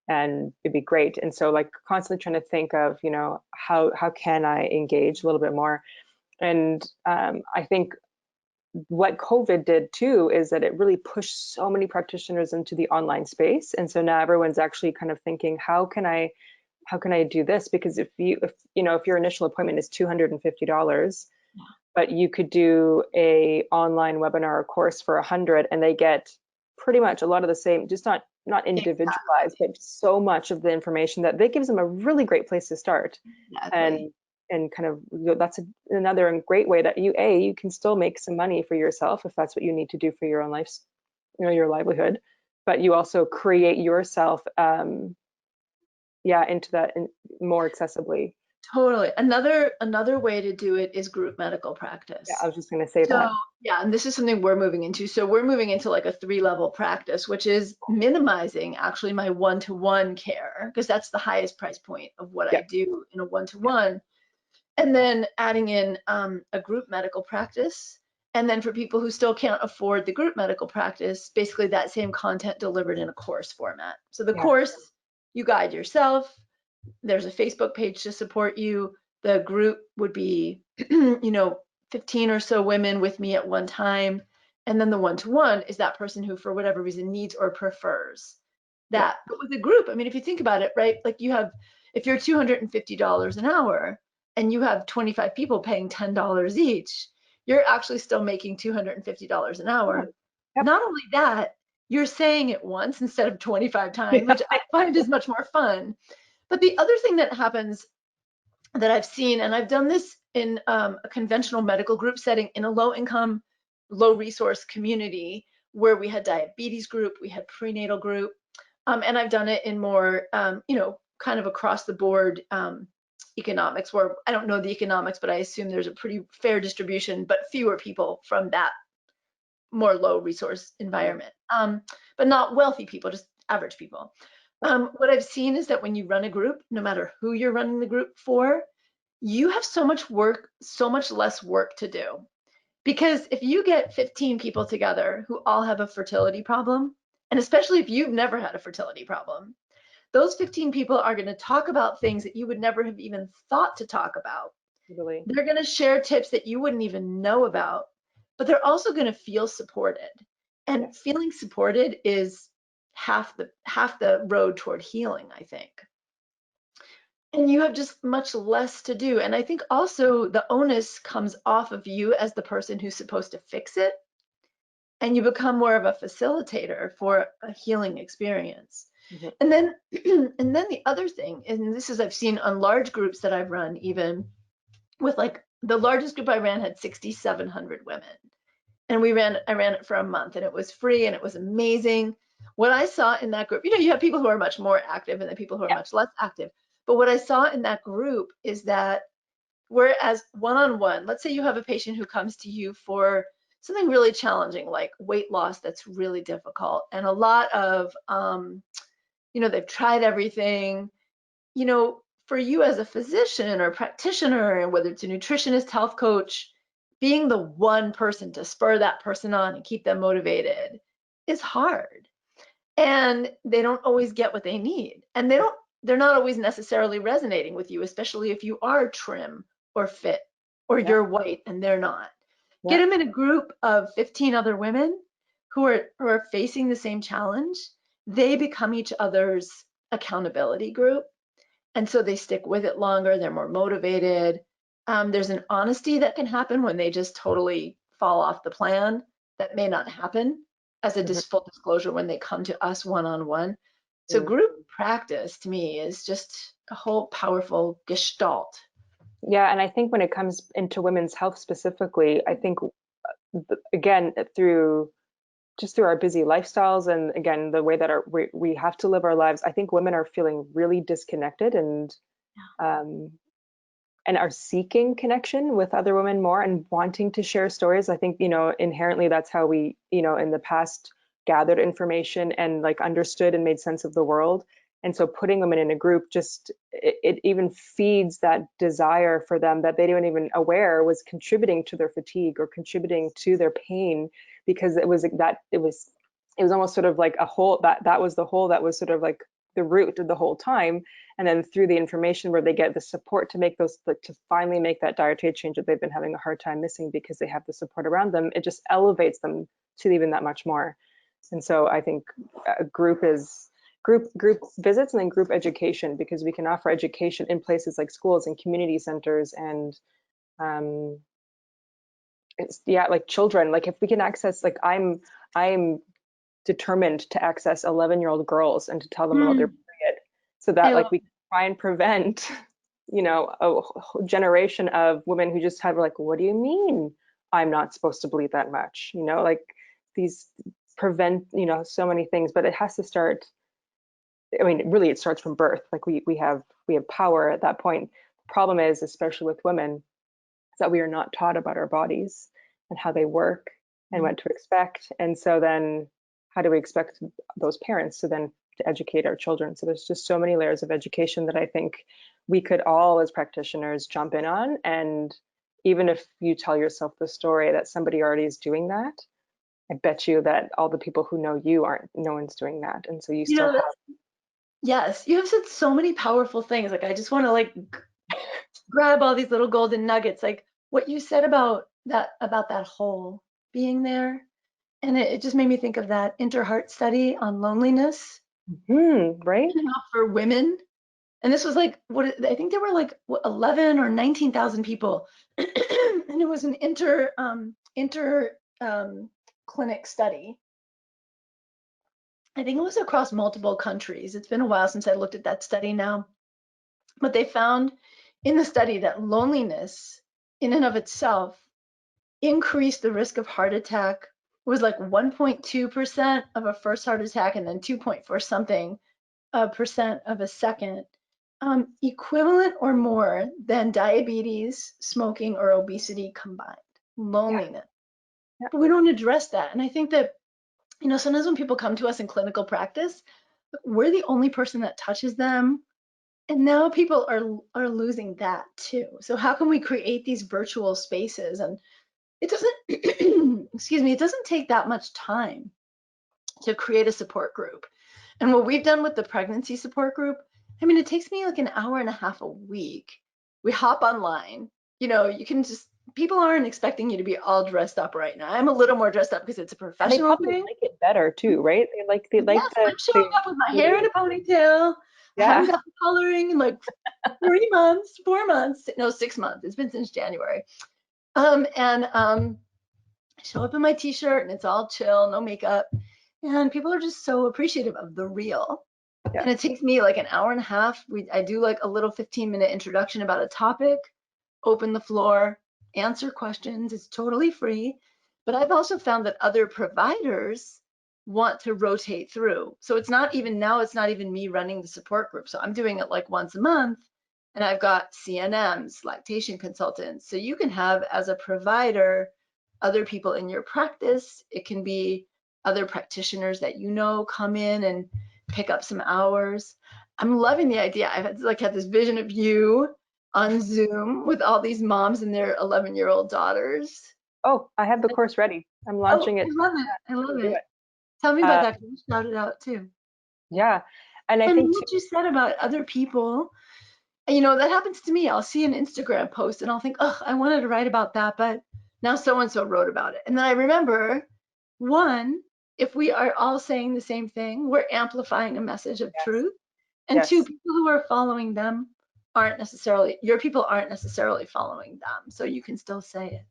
and it'd be great. And so like constantly trying to think of, you know, how can I engage a little bit more? And I think what COVID did too is that it really pushed so many practitioners into the online space. And so now everyone's actually kind of thinking, how can I do this? Because if your initial appointment is $250, but you could do a online webinar or course for 100, and they get pretty much a lot of the same, just not individualized, but so much of the information that gives them a really great place to start. Exactly. And kind of, that's another great way that you can still make some money for yourself if that's what you need to do for your own life, your livelihood, but you also create yourself into that more accessibly. Totally. Another way to do it is group medical practice. Yeah, I was just going to say that. Yeah, and this is something we're moving into. So we're moving into like a Threelevel practice, which is minimizing actually my one-to-one care, because that's the highest price point of what I do in a one-to-one, and then adding in a group medical practice. And then for people who still can't afford the group medical practice, basically that same content delivered in a course format. So the course, you guide yourself. There's a Facebook page to support you. The group would be, 15 or so women with me at one time. And then the one-to-one is that person who, for whatever reason, needs or prefers that. But with a group, I mean, if you think about it, right, like if you're $250 an hour and you have 25 people paying $10 each, you're actually still making $250 an hour. Not only that, you're saying it once instead of 25 times, which I find is much more fun. But the other thing that happens that I've seen, and I've done this in a conventional medical group setting in a low-income, low-resource community where we had diabetes group, we had prenatal group, and I've done it in more, kind of across the board economics, where I don't know the economics, but I assume there's a pretty fair distribution, but fewer people from that more low-resource environment, but not wealthy people, just average people. What I've seen is that when you run a group, no matter who you're running the group for, you have so much less work to do. Because if you get 15 people together who all have a fertility problem, and especially if you've never had a fertility problem, those 15 people are going to talk about things that you would never have even thought to talk about. Really? They're going to share tips that you wouldn't even know about, but they're also going to feel supported. And feeling supported is half the road toward healing, I think. And you have just much less to do. And I think also the onus comes off of you as the person who's supposed to fix it, and you become more of a facilitator for a healing experience. And then the other thing, and this is I've seen on large groups that I've run, even with like the largest group I ran had 6,700 women. And I ran it for a month, and it was free and it was amazing. What I saw in that group, you have people who are much more active and then people who are much less active. But what I saw in that group is that whereas one-on-one, let's say you have a patient who comes to you for something really challenging, like weight loss that's really difficult, and a lot of, they've tried everything, for you as a physician or practitioner, and whether it's a nutritionist, health coach, being the one person to spur that person on and keep them motivated is hard. And they don't always get what they need. And they're not always necessarily resonating with you, especially if you are trim or fit or you're white and they're not. Get them in a group of 15 other women who are facing the same challenge. They become each other's accountability group. And so they stick with it longer. They're more motivated. There's an honesty that can happen when they just totally fall off the plan that may not happen as a full disclosure when they come to us one-on-one. So group practice to me is just a whole powerful gestalt. Yeah, and I think when it comes into women's health specifically, I think, again, through our busy lifestyles, and again, the way that we have to live our lives, I think women are feeling really disconnected and are seeking connection with other women more and wanting to share stories. I think, inherently that's how we, in the past gathered information and like understood and made sense of the world. And so putting women in a group, it even feeds that desire for them that they weren't even aware was contributing to their fatigue or contributing to their pain, because it was almost sort of like a hole that was the hole that was sort of like the root the whole time, and then through the information where they get the support to make those, like, to finally make that dietary change that they've been having a hard time missing because they have the support around them, it just elevates them to even that much more. And so I think group visits and then group education, because we can offer education in places like schools and community centers and it's, yeah, like children, like if we can access, like I'm determined to access 11-year-old girls and to tell them about their period, so that like we can try and prevent, you know, a whole generation of women who just have like, what do you mean I'm not supposed to bleed that much? You know, like these prevent, you know, so many things, but it has to start. I mean, really, it starts from birth. Like we have power at that point. The problem is, especially with women, that we are not taught about our bodies and how they work and what to expect. And so then how do we expect those parents to then to educate our children? So there's just so many layers of education that I think we could all as practitioners jump in on. And even if you tell yourself the story that somebody already is doing that, I bet you that all the people who know you aren't, no one's doing that. And so you still have. Yes, you have said so many powerful things. Like I just want to like grab all these little golden nuggets, like what you said about that hole being there, and it just made me think of that Interheart study on loneliness, right? For women. And this was like I think there were like 11 or 19,000 people, and it was an clinic study. I think it was across multiple countries. It's been a while since I looked at that study now, but they found in the study that loneliness in and of itself increased the risk of heart attack. It was like 1.2% of a first heart attack and then 2.4 something percent of a second, equivalent or more than diabetes, smoking, or obesity combined. Loneliness. Yeah. But we don't address that. And I think that, you know, sometimes when people come to us in clinical practice, we're the only person that touches them. And now people are losing that too. So how can we create these virtual spaces? And it doesn't, excuse me, it doesn't take that much time to create a support group. And what we've done with the pregnancy support group, I mean, it takes me like an hour and a half a week. We hop online, you know, you can just, people aren't expecting you to be all dressed up right now. I'm a little more dressed up because it's a professional thing. They like it better too, right? They like yes, I'm showing up with my hair in a ponytail. Yeah. I haven't got the coloring in like 4 months, no, 6 months. It's been since January. I show up in my t-shirt and it's all chill, no makeup. And people are just so appreciative of the real. Yeah. And it takes me like an hour and a half. I do like a little 15-minute introduction about a topic, open the floor, answer questions. It's totally free. But I've also found that other providers want to rotate through. So it's not even me running the support group. So I'm doing it like once a month, and I've got CNMs, lactation consultants. So you can have, as a provider, other people in your practice. It can be other practitioners that you know come in and pick up some hours. I'm loving the idea. I've had this vision of you on Zoom with all these moms and their 11-year-old daughters. Oh, I have the course ready. I'm launching it. I love it. Tell me about that. Can you shout it out too? Yeah. And I think what you said about other people, you know, that happens to me. I'll see an Instagram post and I'll think, oh, I wanted to write about that, but now so-and-so wrote about it. And then I remember, one, if we are all saying the same thing, we're amplifying a message of truth. And two, people who are following them your people aren't necessarily following them. So you can still say it.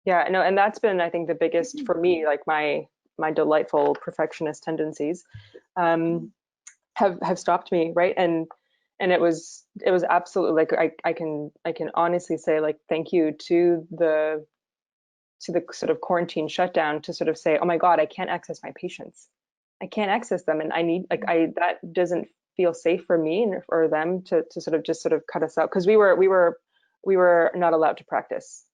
Yeah, no, and that's been, I think, the biggest for me, like my delightful perfectionist tendencies have stopped me, right? And it was absolutely like I can honestly say, like, thank you to the sort of quarantine shutdown to sort of say, oh my God, I can't access my patients. I can't access them. And I need, like, that doesn't feel safe for me and for them to sort of cut us out. Cause we were not allowed to practice.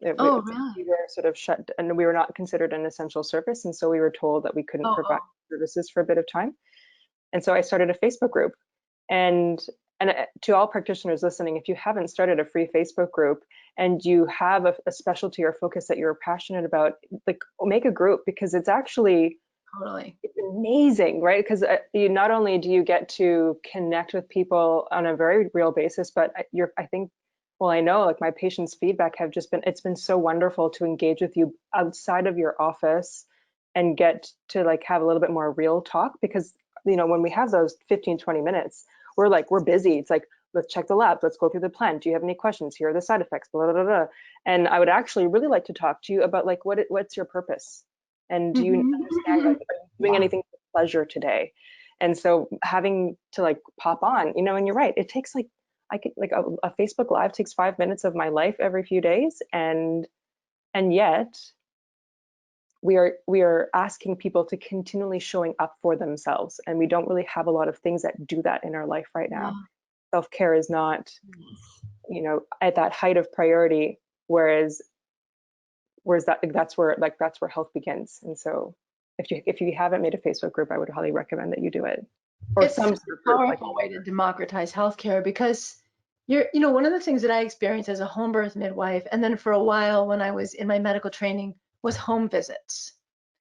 Really? We were sort of shut, and we were not considered an essential service. And so we were told that we couldn't provide services for a bit of time. And so I started a Facebook group. And to all practitioners listening, if you haven't started a free Facebook group and you have a specialty or focus that you're passionate about, like, make a group, because it's actually Totally. it's amazing, right? Because you not only do you get to connect with people on a very real basis, but I think, well, I know like my patients' feedback have just been, it's been so wonderful to engage with you outside of your office and get to like have a little bit more real talk because, you know, when we have those 15, 20 minutes, we're busy. It's like, let's check the lab, let's go through the plan. Do you have any questions? Here are the side effects, blah, blah, blah, blah. And I would actually really like to talk to you about like, what's your purpose? And do you understand, like, are you doing anything for pleasure today? And so having to like pop on, you know, and you're right, it takes like, I could like a Facebook Live takes 5 minutes of my life every few days. And yet we are asking people to continually showing up for themselves. And we don't really have a lot of things that do that in our life right now. Self-care is not, you know, at that height of priority, whereas that's where health begins. And so if you haven't made a Facebook group, I would highly recommend that you do it, or It's some such sort of a group powerful way to democratize healthcare because one of the things that I experienced as a home birth midwife, and then for a while when I was in my medical training, was home visits.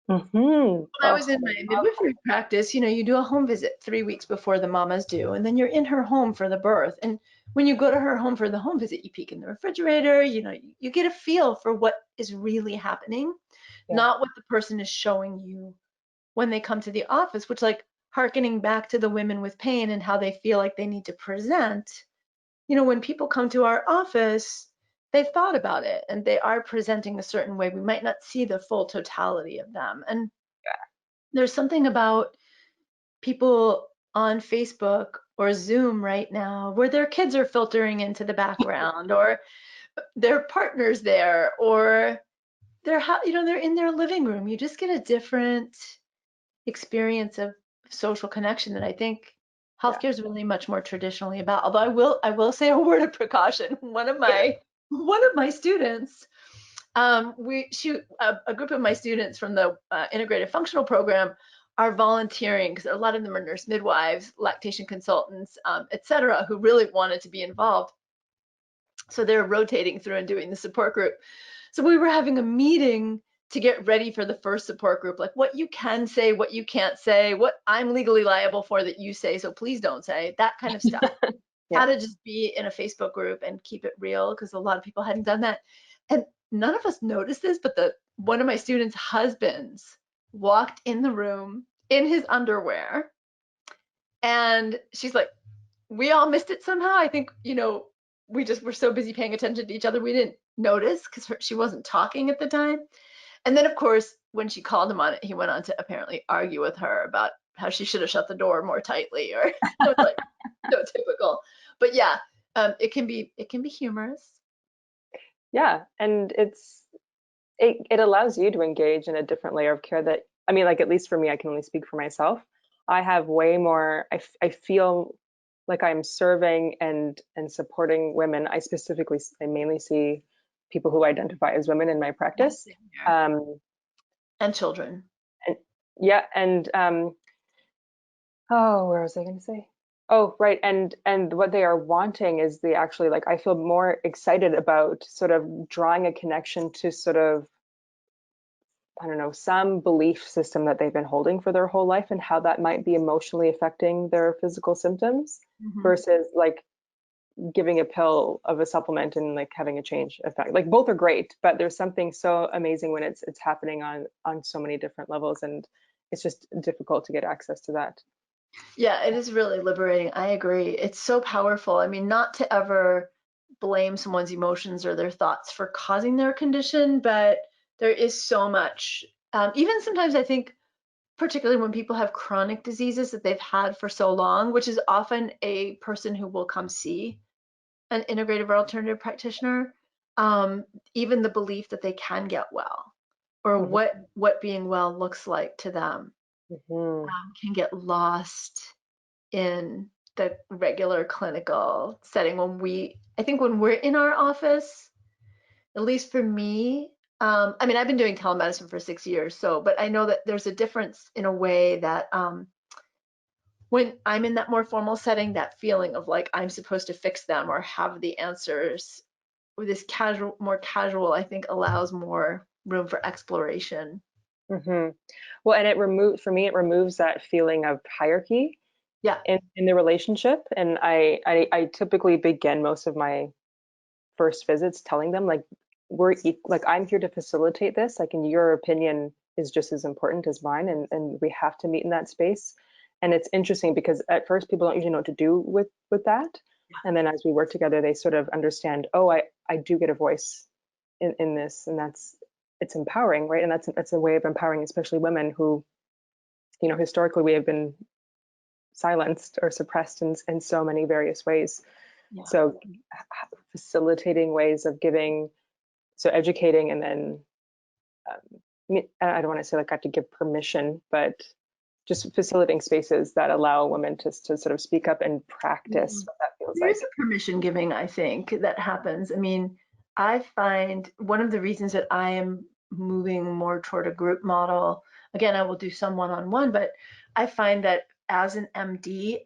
When I was in my midwifery practice, you do a home visit 3 weeks before the mama's due, and then you're in her home for the birth. And when you go to her home for the home visit, you peek in the refrigerator, you get a feel for what is really happening, not what the person is showing you when they come to the office, which, like, hearkening back to the women with pain and how they feel like they need to present, when people come to our office, they've thought about it and they are presenting a certain way. We might not see the full totality of them. And there's something about people on Facebook or Zoom right now where their kids are filtering into the background or their partner's there or they're in their living room. You just get a different experience of social connection that I think healthcare is really much more traditionally about. Although I will say a word of precaution. One of my students, a group of my students from the integrative functional program are volunteering because a lot of them are nurse midwives, lactation consultants, etc., who really wanted to be involved. So they're rotating through and doing the support group. So we were having a meeting to get ready for the first support group, like what you can say, what you can't say, what I'm legally liable for that you say, so please don't say, that kind of stuff. How to just be in a Facebook group and keep it real, because a lot of people hadn't done that. And none of us noticed this, but one of my students' husbands walked in the room in his underwear. And she's like, we all missed it somehow. I think, we just were so busy paying attention to each other, we didn't notice because she wasn't talking at the time. And then, of course, when she called him on it, he went on to apparently argue with her about how she should have shut the door more tightly, or it's like so typical. But yeah, it can be humorous. Yeah, and it allows you to engage in a different layer of care that, I mean, like, at least for me, I can only speak for myself. I have way more, I feel like I'm serving and supporting women. I mainly see people who identify as women in my practice. And children. And yeah, and oh, where was I going to say? Oh, right. And what they are wanting is they actually, like, I feel more excited about sort of drawing a connection to sort of, I don't know, some belief system that they've been holding for their whole life and how that might be emotionally affecting their physical symptoms versus like giving a pill of a supplement and like having a change effect. Like, both are great, but there's something so amazing when it's happening on so many different levels, and it's just difficult to get access to that. Yeah, it is really liberating. I agree. It's so powerful. I mean, not to ever blame someone's emotions or their thoughts for causing their condition, but there is so much. Even sometimes I think, particularly when people have chronic diseases that they've had for so long, which is often a person who will come see an integrative or alternative practitioner, even the belief that they can get well or what being well looks like to them can get lost in the regular clinical setting. I think when we're in our office, at least for me, I mean, I've been doing telemedicine for 6 years, but I know that there's a difference in a way that when I'm in that more formal setting, that feeling of like I'm supposed to fix them or have the answers, with this more casual, I think allows more room for exploration. Mm-hmm. Well, and for me, it removes that feeling of hierarchy Yeah. in the relationship. And I typically begin most of my first visits telling them like, like I'm here to facilitate this, like, and your opinion is just as important as mine, and we have to meet in that space. And it's interesting because at first people don't usually know what to do with that. And then as we work together, they sort of understand, oh, I do get a voice in this, and it's empowering, right? And that's a way of empowering, especially women who, historically we have been silenced or suppressed in so many various ways. Yeah. So facilitating ways of giving, so educating, and then I don't want to say like I have to give permission, but just facilitating spaces that allow women to sort of speak up and practice what that feels There like. is a permission giving, I think, that happens. I mean, I find one of the reasons that I am moving more toward a group model, again, I will do some one-on-one, but I find that as an MD,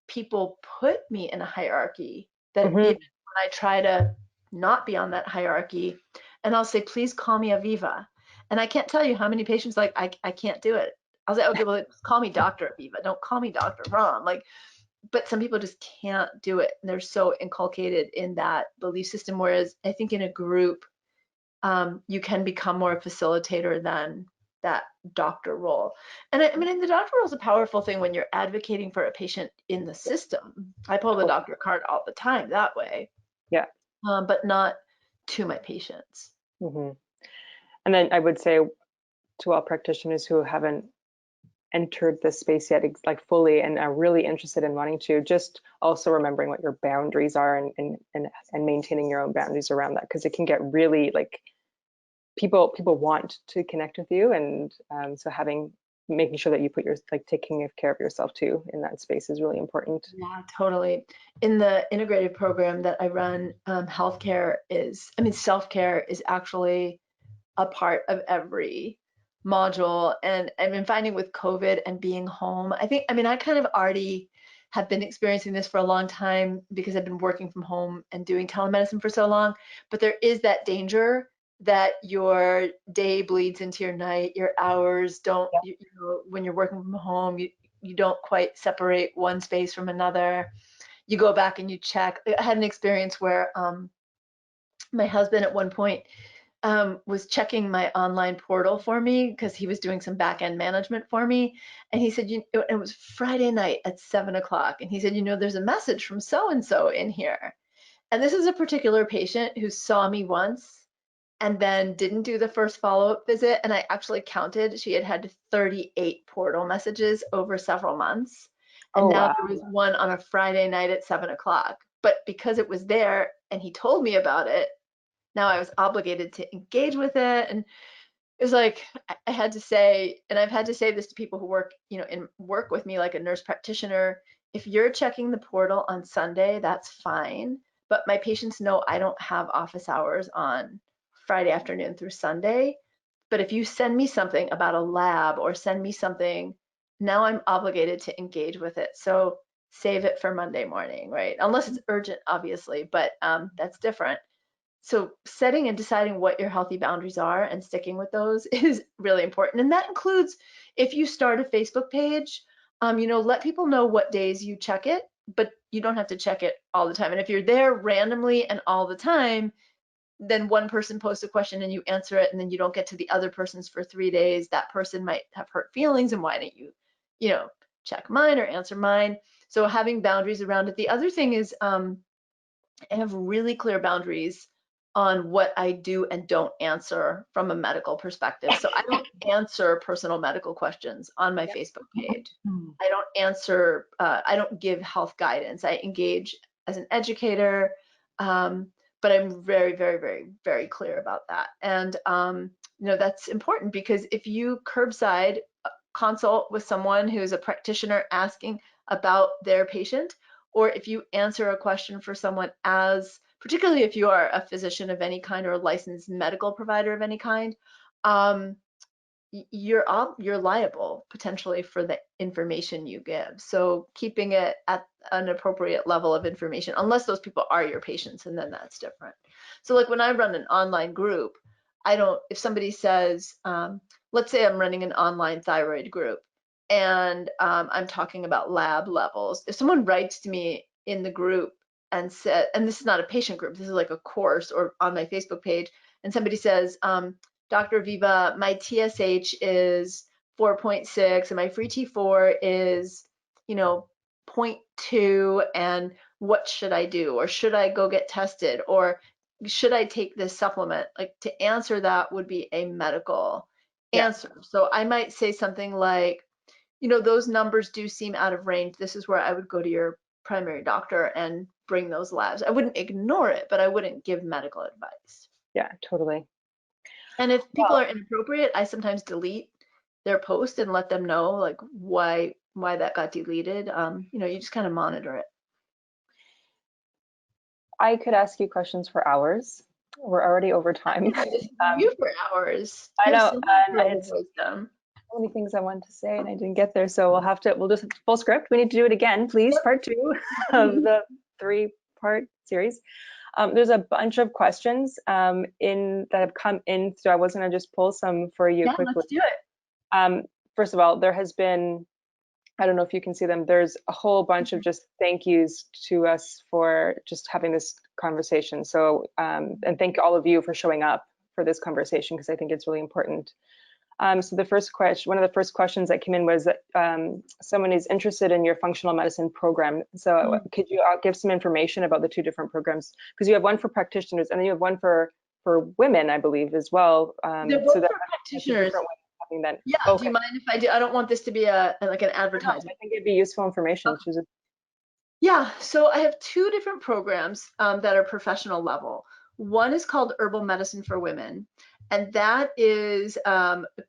people put me in a hierarchy that Mm-hmm. even when I try to not be on that hierarchy, and I'll say, please call me Aviva. And I can't tell you how many patients like, I can't do it. I'll say, okay, well, call me Dr. Aviva. Don't call me Dr. Romm. Like, but some people just can't do it. And they're so inculcated in that belief system. Whereas I think in a group, you can become more a facilitator than that doctor role. And I mean, the doctor role is a powerful thing when you're advocating for a patient in the system. I pull the doctor card all the time that way, Yeah. but not to my patients. Mm-hmm. And then I would say to all practitioners who haven't entered this space yet, like fully, and are really interested in wanting to, just also remembering what your boundaries are, and maintaining your own boundaries around that, because it can get really like people want to connect with you, and so making sure that you put taking care of yourself too in that space is really important. Yeah, totally. In the integrative program that I run, self-care is actually a part of every module. And I've been finding with COVID and being home, I kind of already have been experiencing this for a long time because I've been working from home and doing telemedicine for so long. But there is that danger that your day bleeds into your night, your hours don't, when you're working from home, you don't quite separate one space from another. You go back and you check. I had an experience where my husband at one point was checking my online portal for me because he was doing some back end management for me. And he said, it was Friday night at 7 o'clock. And he said, there's a message from so and so in here. And this is a particular patient who saw me once and then didn't do the first follow-up visit. And I actually counted, she had had 38 portal messages over several months. And Oh, now wow. there was one on a Friday night at 7 o'clock. But because it was there and he told me about it, now I was obligated to engage with it. And it was like, I had to say, and I've had to say this to people who work, work with me like a nurse practitioner, if you're checking the portal on Sunday, that's fine. But my patients know I don't have office hours on Friday afternoon through Sunday. But if you send me something about a lab or send me something, now I'm obligated to engage with it. So save it for Monday morning, right? Unless it's urgent, obviously, but that's different. So setting and deciding what your healthy boundaries are and sticking with those is really important. And that includes if you start a Facebook page, let people know what days you check it, but you don't have to check it all the time. And if you're there randomly and all the time, then one person posts a question and you answer it, and then you don't get to the other person's for 3 days. That person might have hurt feelings, and why don't you, check mine or answer mine? So having boundaries around it. The other thing is I have really clear boundaries on what I do and don't answer from a medical perspective. So I don't answer personal medical questions on my Facebook page. I don't answer, I don't give health guidance. I engage as an educator, but I'm very, very, very, very clear about that. And, that's important because if you curbside consult with someone who's a practitioner asking about their patient, or if you answer a question for someone particularly if you are a physician of any kind or a licensed medical provider of any kind, you're liable potentially for the information you give. So keeping it at an appropriate level of information, unless those people are your patients, and then that's different. So like when I run an online group, if somebody says, let's say I'm running an online thyroid group and I'm talking about lab levels. If someone writes to me in the group and said, and this is not a patient group, this is like a course or on my Facebook page, and somebody says, Dr. Viva, my TSH is 4.6 and my free T4 is, 0.2, and what should I do? Or should I go get tested? Or should I take this supplement? Like, to answer that would be a medical answer. So I might say something like, those numbers do seem out of range. This is where I would go to your primary doctor and bring those labs. I wouldn't ignore it, but I wouldn't give medical advice. Yeah, totally. And if people are inappropriate, I sometimes delete their post and let them know like why that got deleted. You just kind of monitor it. I could ask you questions for hours. We're already over time. You for hours. I know. I had so many things I wanted to say and I didn't get there, so we'll just full script. We need to do it again, please. Yep. Part 2 of the 3-part series. There's a bunch of questions that have come in, so I was going to just pull some for you quickly. Let's do it. First of all, there has been, I don't know if you can see them, there's a whole bunch of just thank yous to us for just having this conversation. So, and thank all of you for showing up for this conversation, because I think it's really important. So the first question, one of the first questions that came in was that someone is interested in your functional medicine program. So could you give some information about the 2 different programs? Because you have one for practitioners and then you have one for women, I believe, as well. They're both for practitioners. Yeah. Okay. Do you mind if I do? I don't want this to be like an advertisement. No, I think it'd be useful information. Okay. Yeah. So I have 2 different programs that are professional level. One is called Herbal Medicine for Women. And that is,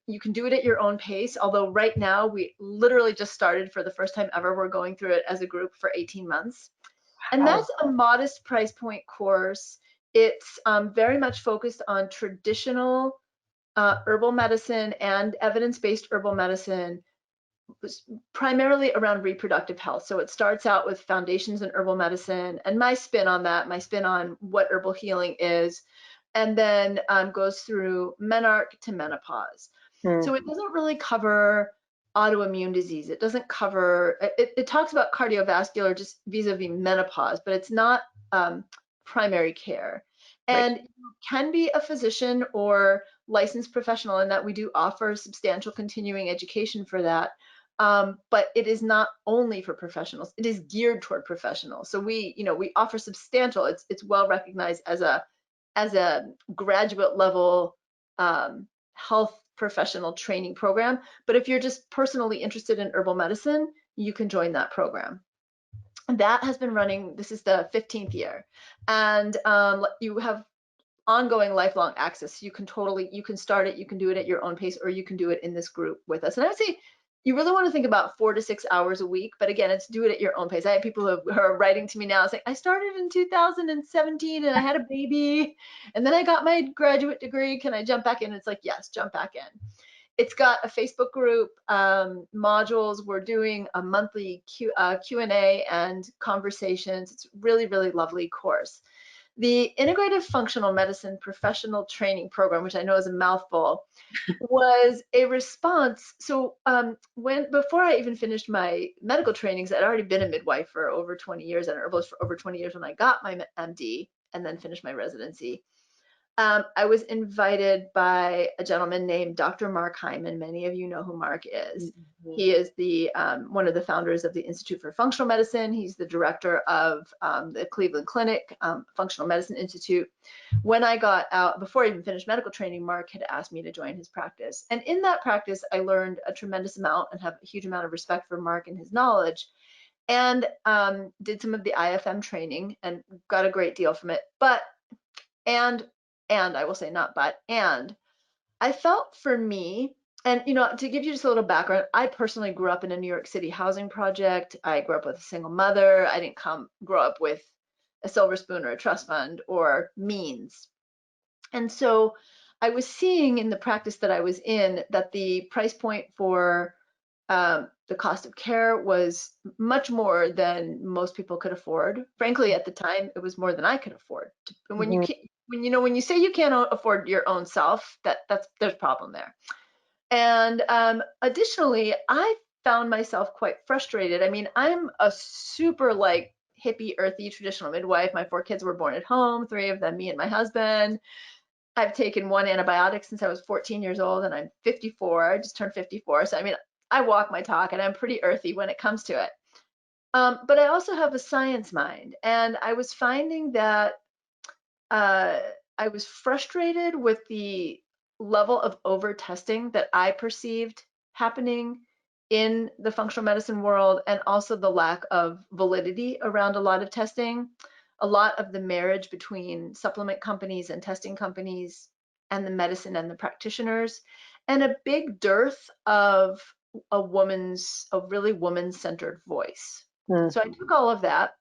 you can do it at your own pace, although right now we literally just started for the first time ever. We're going through it as a group for 18 months. And that's a modest price point course. It's very much focused on traditional herbal medicine and evidence-based herbal medicine, primarily around reproductive health. So it starts out with foundations in herbal medicine and my spin on what herbal healing is, and then goes through menarche to menopause. So it doesn't really cover autoimmune disease. It doesn't cover, it talks about cardiovascular just vis-a-vis menopause, but it's not primary care. And you can be a physician or licensed professional in that we do offer substantial continuing education for that. But it is not only for professionals, it is geared toward professionals. So we offer substantial, it's well recognized as a graduate level health professional training program. But if you're just personally interested in herbal medicine, you can join that program. That has been running, this is the 15th year. And you have ongoing lifelong access. You can start it, you can do it at your own pace, or you can do it in this group with us. And I would say you really want to think about 4 to 6 hours a week, but again, it's do it at your own pace. I have people who are writing to me now saying, I started in 2017 and I had a baby and then I got my graduate degree. Can I jump back in? It's like, yes, jump back in. It's got a Facebook group, modules. We're doing a monthly Q&A and conversations. It's really, really lovely course. The Integrative Functional Medicine Professional Training Program, which I know is a mouthful, was a response. So before I even finished my medical trainings, I'd already been a midwife for over 20 years and a herbalist for over 20 years when I got my MD and then finished my residency. I was invited by a gentleman named Dr. Mark Hyman. Many of you know who Mark is. Mm-hmm. He is the one of the founders of the Institute for Functional Medicine. He's the director of the Cleveland Clinic, Functional Medicine Institute. When I got out, before I even finished medical training, Mark had asked me to join his practice. And in that practice, I learned a tremendous amount and have a huge amount of respect for Mark and his knowledge, and did some of the IFM training and got a great deal from it. And I will say not but, and I felt for me, and to give you just a little background, I personally grew up in a New York City housing project. I grew up with a single mother. I didn't grow up with a silver spoon or a trust fund or means. And so I was seeing in the practice that I was in that the price point for the cost of care was much more than most people could afford. Frankly, at the time, it was more than I could afford. And when when you say you can't afford your own self, there's a problem there. And additionally, I found myself quite frustrated. I mean, I'm a super like hippie, earthy, traditional midwife. My 4 kids were born at home, 3 of them me and my husband. I've taken 1 antibiotic since I was 14 years old, and I'm 54. I just turned 54. So I mean, I walk my talk, and I'm pretty earthy when it comes to it. But I also have a science mind, and I was finding that I was frustrated with the level of over testing that I perceived happening in the functional medicine world, and also the lack of validity around a lot of testing, a lot of the marriage between supplement companies and testing companies and the medicine and the practitioners, and a big dearth of a really woman-centered voice. So I took all of that,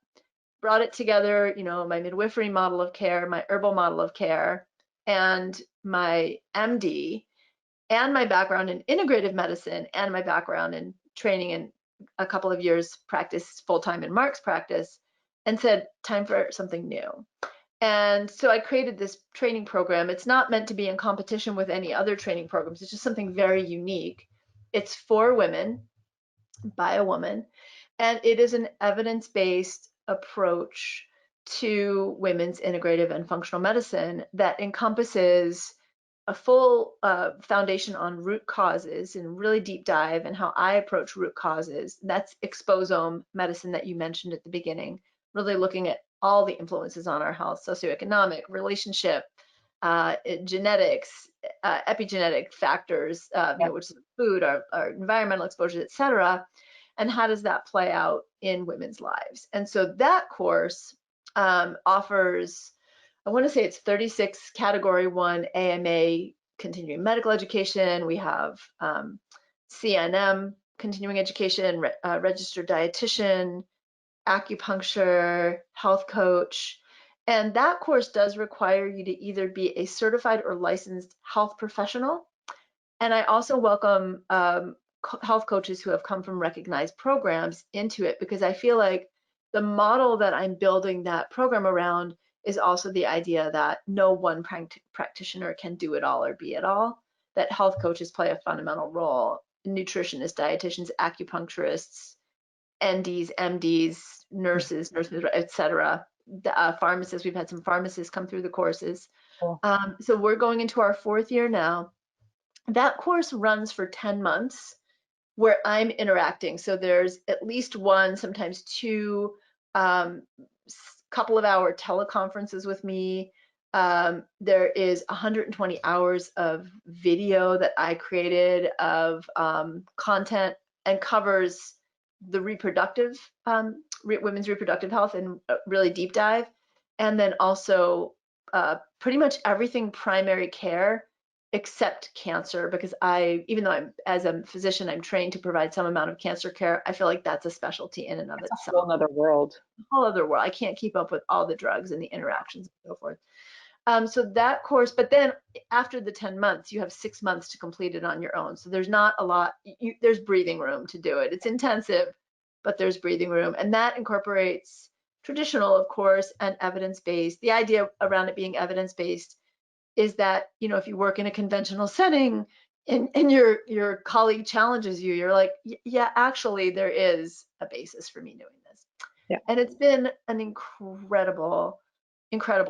brought it together, my midwifery model of care, my herbal model of care, and my MD, and my background in integrative medicine, and my background in training and a couple of years practice full-time in Mark's practice, and said, time for something new. And so I created this training program. It's not meant to be in competition with any other training programs. It's just something very unique. It's for women, by a woman, and it is an evidence-based approach to women's integrative and functional medicine that encompasses a full foundation on root causes and really deep dive and how I approach root causes. That's exposome medicine that you mentioned at the beginning, really looking at all the influences on our health, socioeconomic, relationship, genetics, epigenetic factors, which is food, our environmental exposure, etc. And how does that play out in women's lives? And so that course offers, I want to say it's 36 Category 1 AMA continuing medical education. We have CNM continuing education, registered dietitian, acupuncture, health coach. And that course does require you to either be a certified or licensed health professional. And I also welcome health coaches who have come from recognized programs into it, because I feel like the model that I'm building that program around is also the idea that no one practitioner can do it all or be it all, that health coaches play a fundamental role. Nutritionists, dietitians, acupuncturists, NDs, MDs, nurses, etc. Pharmacists, we've had some pharmacists come through the courses. Cool. So we're going into our 4th year now. That course runs for 10 months where I'm interacting. So there's at least 1, sometimes 2 couple of hour teleconferences with me. There is 120 hours of video that I created of content, and covers the reproductive, women's reproductive health and really deep dive. And then also pretty much everything primary care except cancer, because even though as a physician, I'm trained to provide some amount of cancer care, I feel like that's a specialty in and of itself. A whole other world. A whole other world. I can't keep up with all the drugs and the interactions and so forth. So that course, but then after the 10 months, you have 6 months to complete it on your own. So there's not a lot, there's breathing room to do it. It's intensive, but there's breathing room. And that incorporates traditional, of course, and evidence-based. The idea around it being evidence-based is that, if you work in a conventional setting and your colleague challenges you, you're like, yeah, actually there is a basis for me doing this. Yeah. And it's been an incredible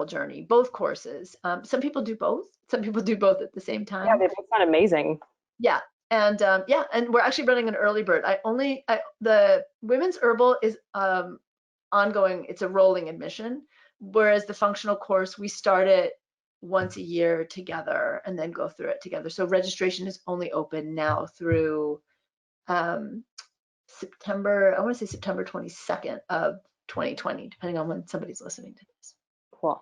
journey, both courses. Some people do both. Some people do both at the same time. Yeah, they both sound amazing. Yeah. And and we're actually running an early bird. The women's herbal is ongoing. It's a rolling admission, whereas the functional course, we start it once a year together and then go through it together. So registration is only open now through September, I want to say September 22nd of 2020, depending on when somebody's listening to this. Cool.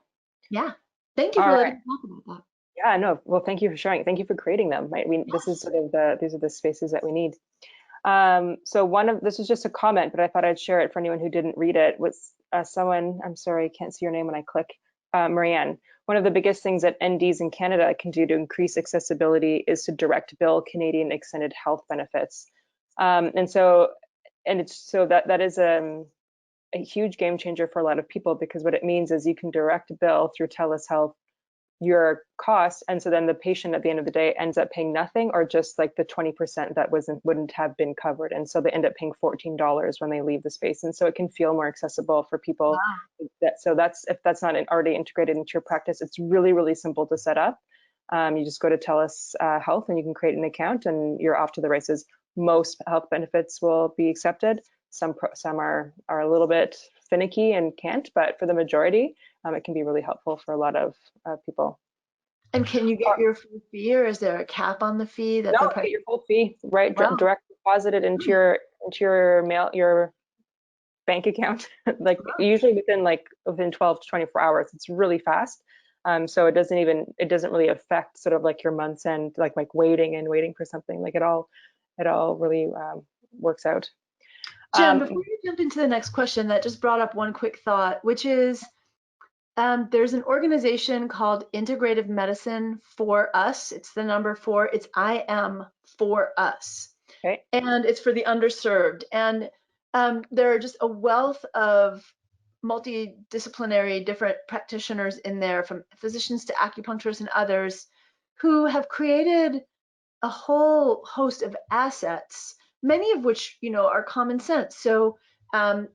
Yeah. Thank you for letting me talk about that. Yeah, no, well, thank you for sharing. Thank you for creating them. Right? This is sort of these are the spaces that we need. So this is just a comment, but I thought I'd share it for anyone who didn't read it. Was someone, I'm sorry, I can't see your name when I click, Marianne. One of the biggest things that NDs in Canada can do to increase accessibility is to direct bill Canadian extended health benefits. That is a huge game changer for a lot of people, because what it means is you can direct bill through telehealth your cost, and so then the patient at the end of the day ends up paying nothing, or just like the 20% that wouldn't have been covered, and so they end up paying $14 when they leave the space. And so it can feel more accessible for people. Wow. So that's, if that's not already integrated into your practice, it's really, really simple to set up. You just go to TELUS Health and you can create an account and you're off to the races. Most health benefits will be accepted. Some are a little bit finicky and can't, but for the majority, it can be really helpful for a lot of people. And can you get your full fee, or is there a cap on the fee that No, the you get your full fee, right? Wow. Direct deposited into your bank account, like usually within 12 to 24 hours. It's really fast. So it doesn't really affect sort of like your month's end, like waiting for something. Like it all really works out. Jen, before you jump into the next question, that just brought up one quick thought, which is there's an organization called Integrative Medicine for Us. It's the number 4. It's IM for Us. Okay. And it's for the underserved. And there are just a wealth of multidisciplinary different practitioners in there, from physicians to acupuncturists and others, who have created a whole host of assets, many of which, are common sense. So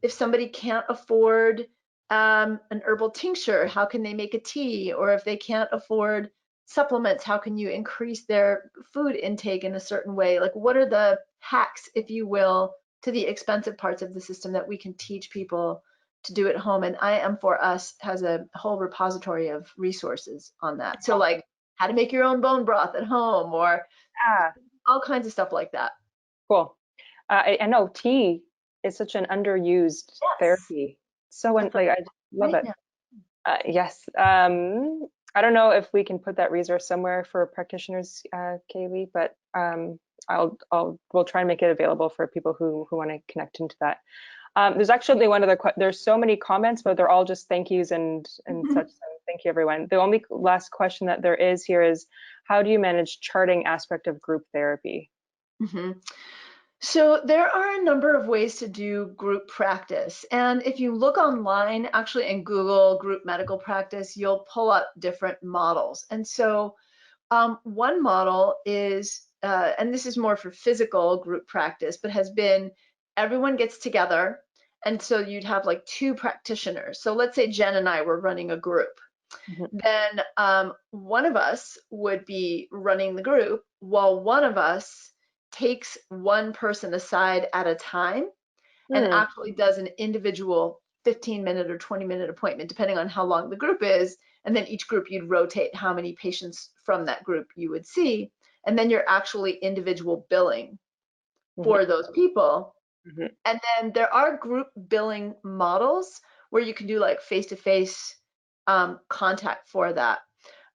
if somebody can't afford an herbal tincture, how can they make a tea? Or if they can't afford supplements, how can you increase their food intake in a certain way? Like, what are the hacks, if you will, to the expensive parts of the system that we can teach people to do at home? And IM for Us has a whole repository of resources on that. So like how to make your own bone broth at home, or all kinds of stuff like that. Cool. I know tea is such an underused therapy. So I love it. Yes. I don't know if we can put that resource somewhere for practitioners, Kaylee, but we'll try and make it available for people who want to connect into that. There's actually there's so many comments, but they're all just thank yous and such. So thank you, everyone. The only last question that there is here is, how do you manage charting aspect of group therapy? So there are a number of ways to do group practice. And if you look online, actually in Google group medical practice, you'll pull up different models. And so one model is, and this is more for physical group practice, but has been everyone gets together. And so you'd have like 2 practitioners. So let's say Jen and I were running a group. Then one of us would be running the group, while one of us takes one person aside at a time and actually does an individual 15-minute or 20-minute appointment, depending on how long the group is. And then each group, you'd rotate how many patients from that group you would see. And then you're actually individual billing for those people. And then there are group billing models where you can do like face-to-face contact for that.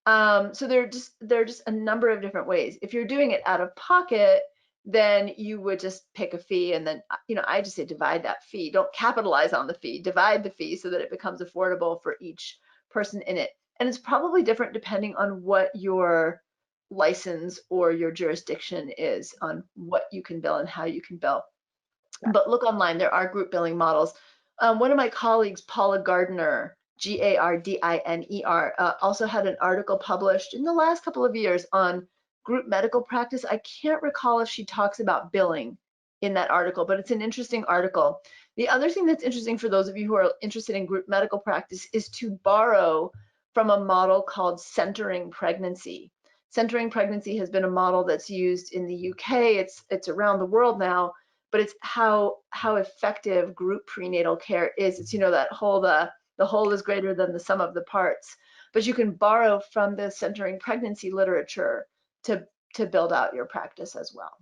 So there are just a number of different ways. If you're doing it out of pocket, then you would just pick a fee, and then I just say divide that fee. Don't capitalize on the fee. Divide the fee so that it becomes affordable for each person in it. And it's probably different depending on what your license or your jurisdiction is on what you can bill and how you can bill. But look online, there are group billing models. One of my colleagues, Paula Gardiner, Gardiner, also had an article published in the last couple of years on group medical practice. I can't recall if she talks about billing in that article, but it's an interesting article. The other thing that's interesting for those of you who are interested in group medical practice is to borrow from a model called centering pregnancy. Centering pregnancy has been a model that's used in the UK. It's around the world now, but it's how effective group prenatal care is. It's that whole the whole is greater than the sum of the parts. But you can borrow from the centering pregnancy literature to build out your practice as well.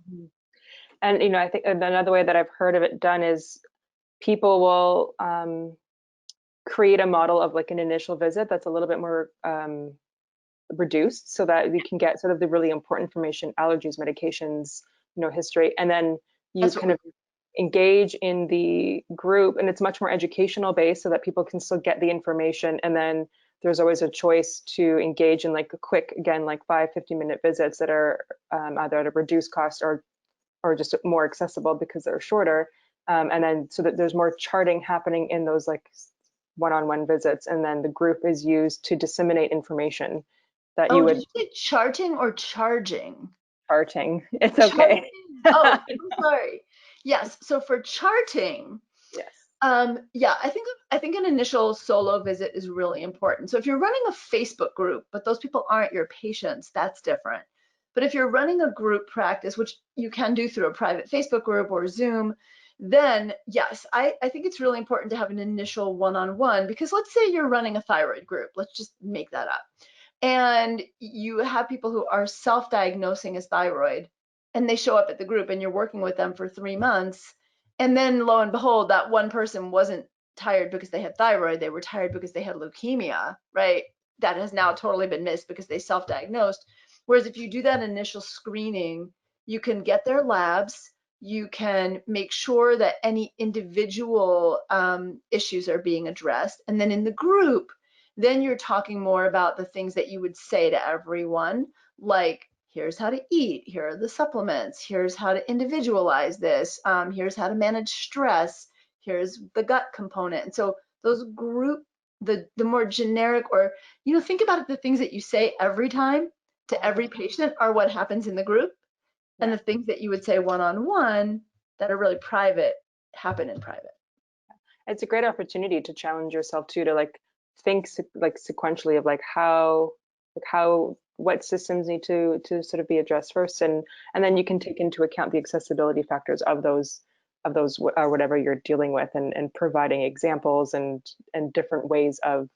And I think another way that I've heard of it done is people will create a model of like an initial visit that's a little bit more reduced, so that we can get sort of the really important information, allergies, medications, history, and then you kind of engage in the group, and it's much more educational based so that people can still get the information. And then there's always a choice to engage in like a quick, again, like 5-15-minute visits that are either at a reduced cost or just more accessible because they're shorter. And then so that there's more charting happening in those like one-on-one visits, and then the group is used to disseminate information that you would. Did you say charting or charging? Charting. It's okay. Charting. Oh, I'm sorry. Yes. So for charting, Yes. yeah, I think an initial solo visit is really important. So if you're running a Facebook group, but those people aren't your patients, that's different. But if you're running a group practice, which you can do through a private Facebook group or Zoom, then yes, I think it's really important to have an initial one-on-one, because let's say you're running a thyroid group. Let's just make that up. And you have people who are self-diagnosing as thyroid, and they show up at the group, and you're working with them for 3 months. And then lo and behold, that one person wasn't tired because they had thyroid, they were tired because they had leukemia, right? That has now totally been missed because they self-diagnosed. Whereas if you do that initial screening, you can get their labs, you can make sure that any individual issues are being addressed. And then in the group, then you're talking more about the things that you would say to everyone, like, here's how to eat, here are the supplements, here's how to individualize this, here's how to manage stress, here's the gut component. And so those group, the more generic, or, think about it, the things that you say every time to every patient are what happens in the group. And the things that you would say one-on-one that are really private happen in private. It's a great opportunity to challenge yourself too, to think sequentially of what systems need to sort of be addressed first, and then you can take into account the accessibility factors of those whatever you're dealing with, and providing examples and different ways of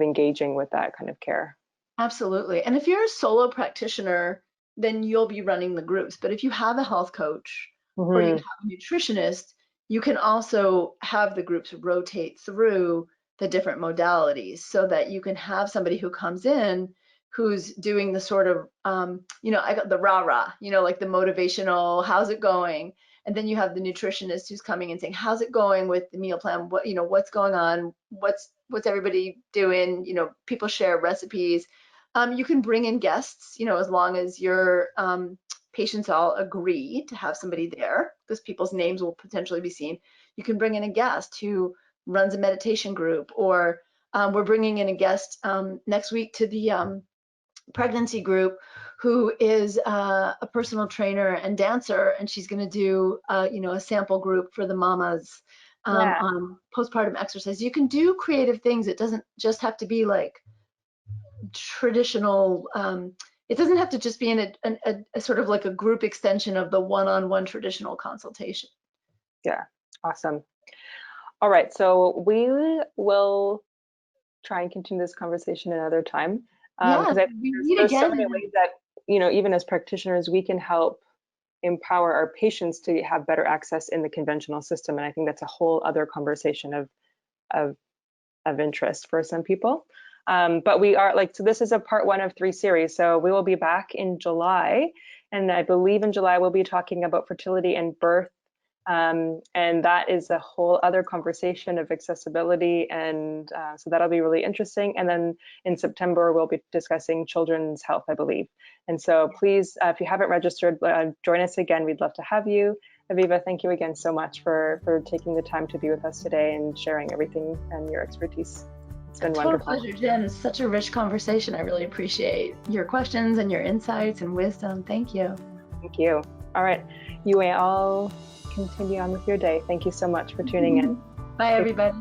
engaging with that kind of care. Absolutely. And if you're a solo practitioner, then you'll be running the groups. But if you have a health coach or you have a nutritionist, you can also have the groups rotate through the different modalities, so that you can have somebody who comes in who's doing the sort of, I got the rah-rah, like the motivational, how's it going? And then you have the nutritionist who's coming and saying, how's it going with the meal plan? What, what's going on? What's everybody doing? People share recipes. You can bring in guests, as long as your patients all agree to have somebody there, because people's names will potentially be seen. You can bring in a guest who runs a meditation group, or we're bringing in a guest next week to the pregnancy group who is a personal trainer and dancer, and she's going to do a sample group for the mamas on postpartum exercise. You can do creative things. It doesn't just have to be like traditional. It doesn't have to just be in a sort of like a group extension of the one-on-one traditional consultation. Yeah, awesome. All right, so we will try and continue this conversation another time. Because there's so many ways that, even as practitioners, we can help empower our patients to have better access in the conventional system. And I think that's a whole other conversation of interest for some people. But we are so this is a part 1 of 3 series. So we will be back in July. And I believe in July, we'll be talking about fertility and birth. And that is a whole other conversation of accessibility, and so that'll be really interesting. And then in September, we'll be discussing children's health, I believe. And so please, if you haven't registered, join us again. We'd love to have you. Aviva, thank you again so much for taking the time to be with us today and sharing everything and your expertise. It's been wonderful. Total pleasure, Jen. It's such a rich conversation. I really appreciate your questions and your insights and wisdom. Thank you. Thank you. All right, you may all continue on with your day. Thank you so much for tuning in. Bye, everybody.